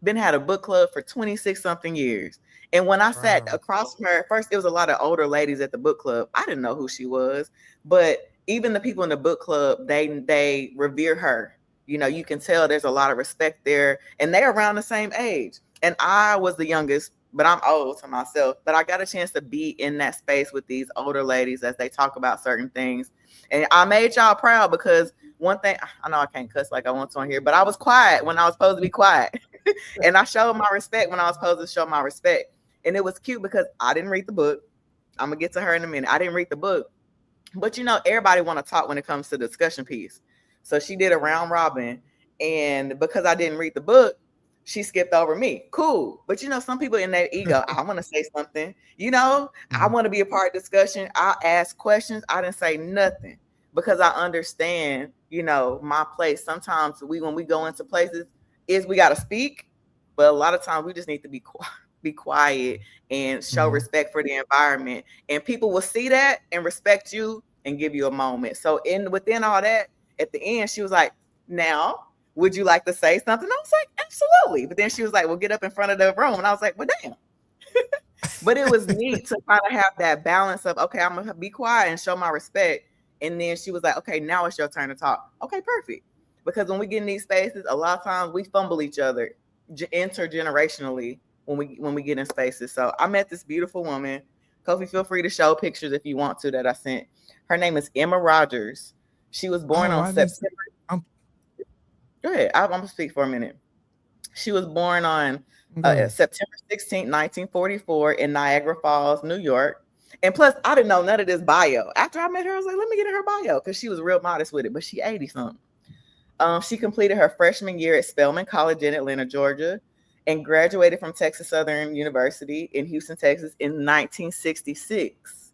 been had a book club for 26 something years. And when I sat across from her, at first it was a lot of older ladies at the book club. I didn't know who she was, but even the people in the book club, they revere her. You can tell there's a lot of respect there, and they're around the same age. And I was the youngest, but I'm old to myself. But I got a chance to be in that space with these older ladies as they talk about certain things. And I made y'all proud because one thing, I know I can't cuss like I want to on here, but I was quiet when I was supposed to be quiet. And I showed my respect when I was supposed to show my respect. And it was cute because I didn't read the book. I'm gonna get to her in a minute. I didn't read the book, but everybody want to talk when it comes to the discussion piece. So she did a round robin, and because I didn't read the book, she skipped over me. Cool. But some people in their ego, I want to say something. I want to be a part of discussion. I ask questions. I didn't say nothing because I understand, my place. Sometimes when we go into places, is we gotta speak, but a lot of times we just need to be quiet and show respect for the environment, and people will see that and respect you and give you a moment. So within all that, at the end, she was like, "Now, would you like to say something?" I was like, "Absolutely." But then she was like, "Well, get up in front of the room," and I was like, "Well, damn." But it was neat to kind of have that balance of, okay, I'm gonna be quiet and show my respect. And then she was like, "Okay, now it's your turn to talk." Okay, perfect. Because when we get in these spaces, a lot of times we fumble each other intergenerationally when we get in spaces. So I met this beautiful woman. Kofi, feel free to show pictures if you want to that I sent. Her name is Emma Rogers. She was born Oh, on I just September. I'm Go ahead. I'm gonna speak for a minute. She was born on good. September 16th, 1944 in Niagara Falls, New York. And plus, I didn't know none of this bio. After I met her, I was like, let me get in her bio because she was real modest with it, but she 80 something. She completed her freshman year at Spelman College in Atlanta, Georgia, and graduated from Texas Southern University in Houston, Texas in 1966.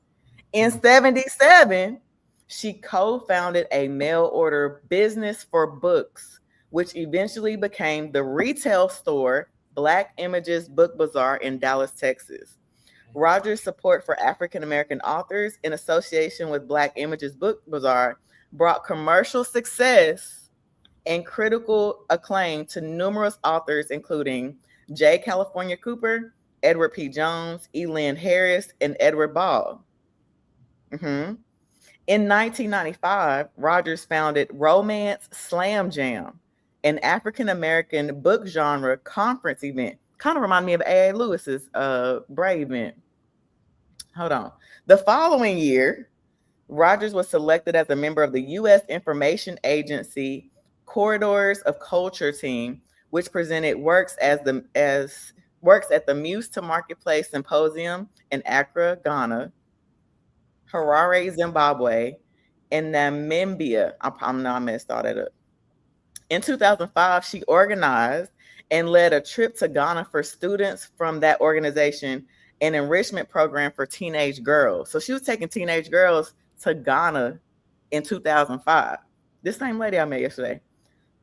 In 77, she co-founded a mail order business for books, which eventually became the retail store Black Images Book Bazaar in Dallas, Texas. Rogers' support for African American authors in association with Black Images Book Bazaar brought commercial success and critical acclaim to numerous authors, including J. California Cooper, Edward P. Jones, E. Lynn Harris, and Edward Ball. Mm-hmm. In 1995, Rogers founded Romance Slam Jam, an African American book genre conference event. Kind of remind me of A.A. Lewis's Brave event. Hold on. The following year, Rogers was selected as a member of the U.S. Information Agency Corridors of Culture team, which presented works at the Muse to Marketplace Symposium in Accra, Ghana, Harare, Zimbabwe, and Namibia. I messed all that up. In 2005, she organized and led a trip to Ghana for students from that organization, an enrichment program for teenage girls. So she was taking teenage girls to Ghana in 2005. This same lady I met yesterday.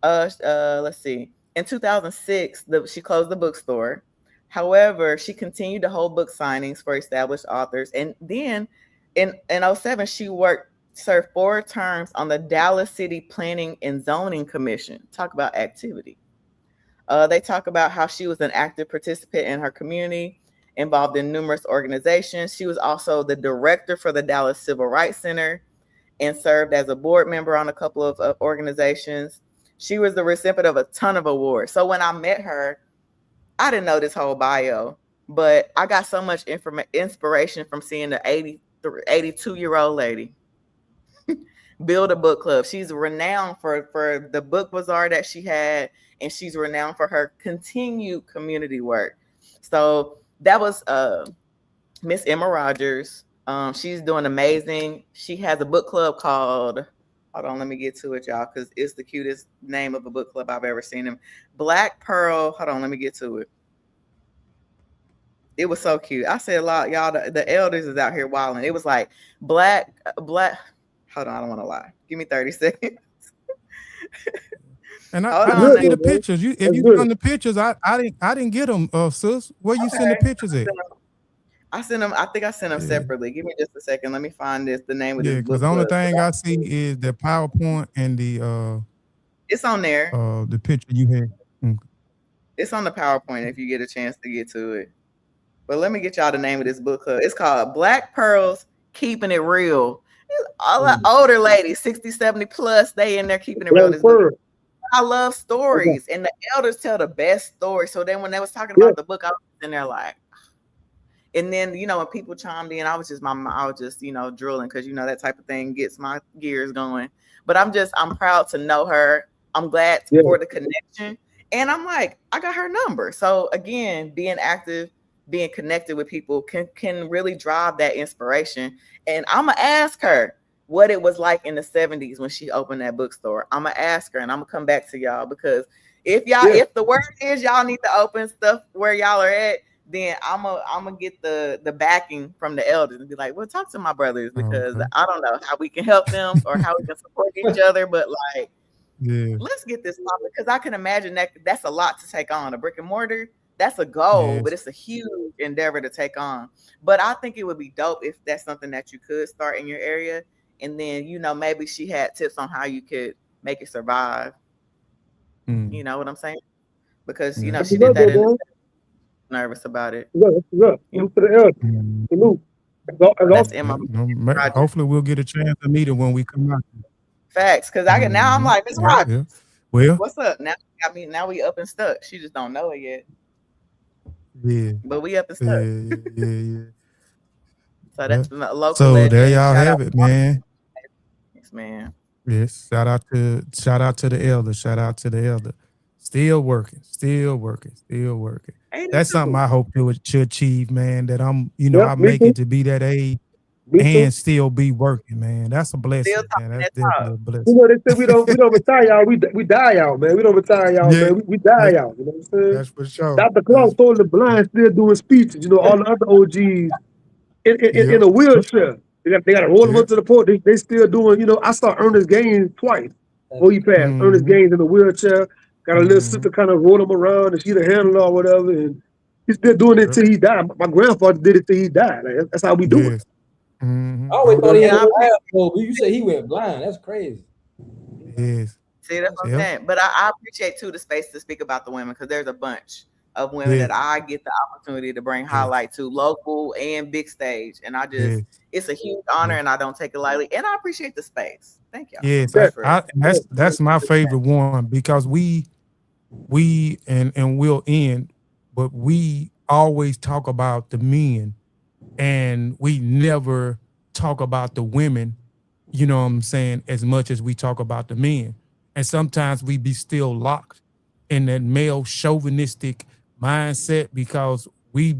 Let's see. In 2006, she closed the bookstore. However, she continued to hold book signings for established authors. And then in 07, she served 4 terms on the Dallas City Planning and Zoning Commission. Talk about activity. They talk about how she was an active participant in her community, involved in numerous organizations. She was also the director for the Dallas Civil Rights Center and served as a board member on a couple of organizations. She was the recipient of a ton of awards. So when I met her, I didn't know this whole bio, but I got so much inspiration from seeing the 82-year-old lady build a book club. She's renowned for the book bazaar that she had, and she's renowned for her continued community work. So that was Miss Emma Rogers. She's doing amazing. She has a book club called, hold on, let me get to it, y'all, because it's the cutest name of a book club I've ever seen. Them Black Pearl. Hold on, let me get to it. It was so cute. I said a lot, y'all. The elders is out here wilding. It was like black. Hold on, I don't want to lie. Give me 30 seconds. And I, Hold I on. didn't Good see though, the man. pictures. If That's you good. send the pictures, I didn't get them, sis. Where you send the Okay. pictures at? I sent them. I think I sent them Yeah, separately. Give me just a second. Let me find the name of yeah. this Because book the only club. thing I see is the PowerPoint and It's on there. the picture you had. Mm. It's on the PowerPoint if you get a chance to get to it. But let me get y'all the name of this book club. It's called Black Pearls Keeping It Real. All the older ladies, 60, 70 plus, they in there keeping it real. Black This book. Pearl. I love Okay. stories, and the elders tell the best stories. So then when they was talking Yeah. about the book, I was in there like, and then when people chimed in, I was just drilling because that type of thing gets my gears going. But I'm proud to know her. I'm glad Yeah. for the connection. And I'm like, I got her number. So again, being active, being connected with people can really drive that inspiration. And I'm gonna ask her what it was like in the 70s when she opened that bookstore. I'm gonna ask her, and I'm gonna come back to y'all, because if the word is y'all need to open stuff where y'all are at, then I'm gonna get the backing from the elders and be like, well, talk to my brothers, because Okay. I don't know how we can help them or how we can support each other, but like, Yeah. let's get this popping, because I can imagine that's a lot to take on. A brick and mortar, that's a goal, but Yes. it's a huge endeavor to take on. But I think it would be dope if that's something that you could start in your area, and then maybe she had tips on how you could make it survive. You know what I'm saying? Because Yeah. she did that in the man. nervous about it. Look. Look to the elders. Mm. Salute. That's in my project. Hopefully we'll get a chance to meet her when we come out. Facts, because now I'm like, Miss Yeah, Rogers, yeah. Well, what's up? Now we up and stuck. She just don't know it yet, yeah, but we up and stuck. yeah. So Yeah. that's a local So there legend. y'all Shout have out, it, man. man. Yes. Shout out to the elder. Shout out to the elder. Still working. Ain't it That's something too? I hope to achieve, man. That I'm, Yep, I me make too. it to be that age Me too. and still be working, man. That's a Still blessing, man. talking That's that definitely talk. a blessing. They said we don't retire y'all. We die out, man. We don't retire y'all, Yeah, man. We die that, out. You know what I'm saying? that's for sure. Dr. Clark told the blind still doing speeches. All the other OGs in Yep. a wheelchair. They got to roll them Yeah. up to the port. They still doing. I saw Ernest Gaines twice before he passed. Ernest Mm-hmm. Gaines in a wheelchair. Got a little sister kind of roll him around and she the handler or whatever. And he's still doing it Yep. till he died. My grandfather did it till he died. Like, that's how we do it. Yes. Mm-hmm. I always No thought he doubt. had And a I little appreciate. asshole, but you say he went blind. That's crazy. Yes. See, that's what I'm Yep. saying. But I appreciate too the space to speak about the women, because there's a bunch of women Yes. that I get the opportunity to bring Yes. highlight to, local and big stage, and Yes. it's a huge honor, Yes. and I don't take it lightly. And I appreciate the space. Thank y'all so Yes. much Yeah. for. That's my favorite one because we and we'll end, but we always talk about the men and we never talk about the women, you know what I'm saying, as much as we talk about the men. And sometimes we be still locked in that male chauvinistic mindset because we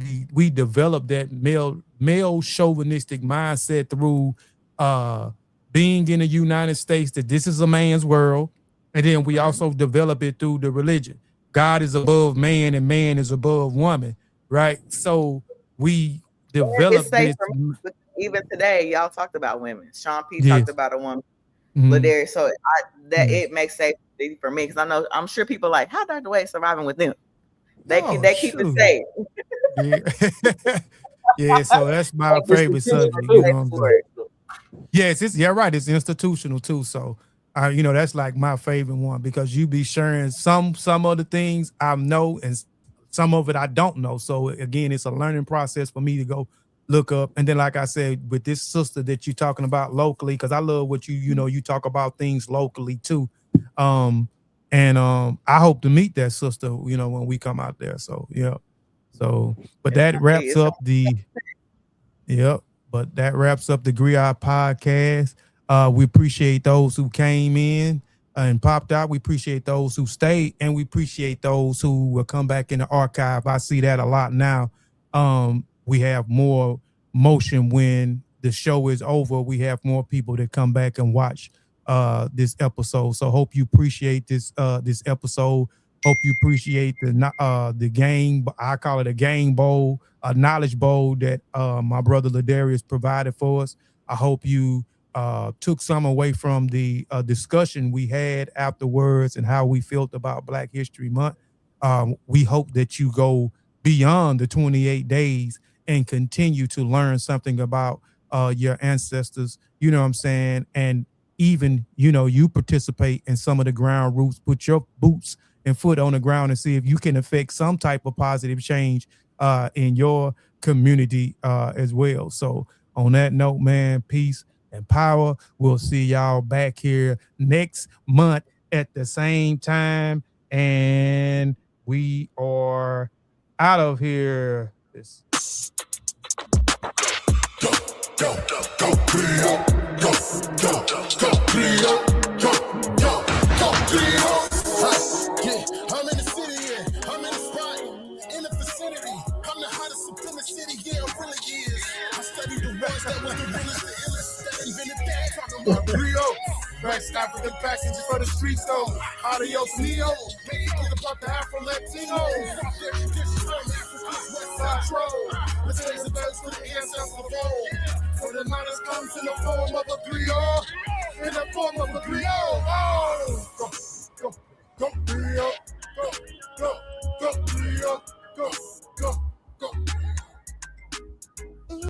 develop that male chauvinistic mindset through uh being in the United States that this is a man's world. And then we also develop it through the religion. God is above man and man is above woman, right? So we It's develop safe this. for me. Even today, y'all talked about women. Sean P talked Yes. about a woman. Mhm. Ladarius, so that Yes. it makes safety for me, because I'm sure people like, how Dr. Wade surviving with them. Oh, They keep it shoot. safe. Yeah. Yeah, so that's my It's favorite subject, safe you know what I'm for saying? it. Yes, right. It's institutional too. So that's like my favorite one because you be sharing some of the things I know and some of it I don't know. So again, it's a learning process for me to go look up. And then, like I said, with this sister that you're talking about locally, because I love what you talk about things locally too. Um, and I hope to meet that sister, when we come out there. So yeah. So, but that wraps It's up the Yep. But that wraps up the Griot podcast. We appreciate those who came in and popped out. We appreciate those who stayed, and we appreciate those who will come back in the archive. I see that a lot now. We have more motion when the show is over. We have more people that come back and watch this episode. So hope you appreciate this episode. Hope you appreciate the game. I call it a game bowl, a knowledge bowl that my brother Ladarius provided for us. I hope you took some away from the discussion we had afterwards and how we felt about Black History Month. We hope that you go beyond the 28 days and continue to learn something about your ancestors. You know what I'm saying? And even, you participate in some of the ground roots, put your boots and foot on the ground and see if you can affect some type of positive change in your community as well. So on that note, man, peace and power. We'll see y'all back here next month at the same time. And we are out of here. I'm in the city. Griots, West African passengers for the streets though. Adios mio, make it get about the Afro Latinos. West Side Troll, let's raise the bells for the ancestral fold. For the miners comes in the form of a griot, in the form of a griot. Oh, go, Griot, go, Griot, go.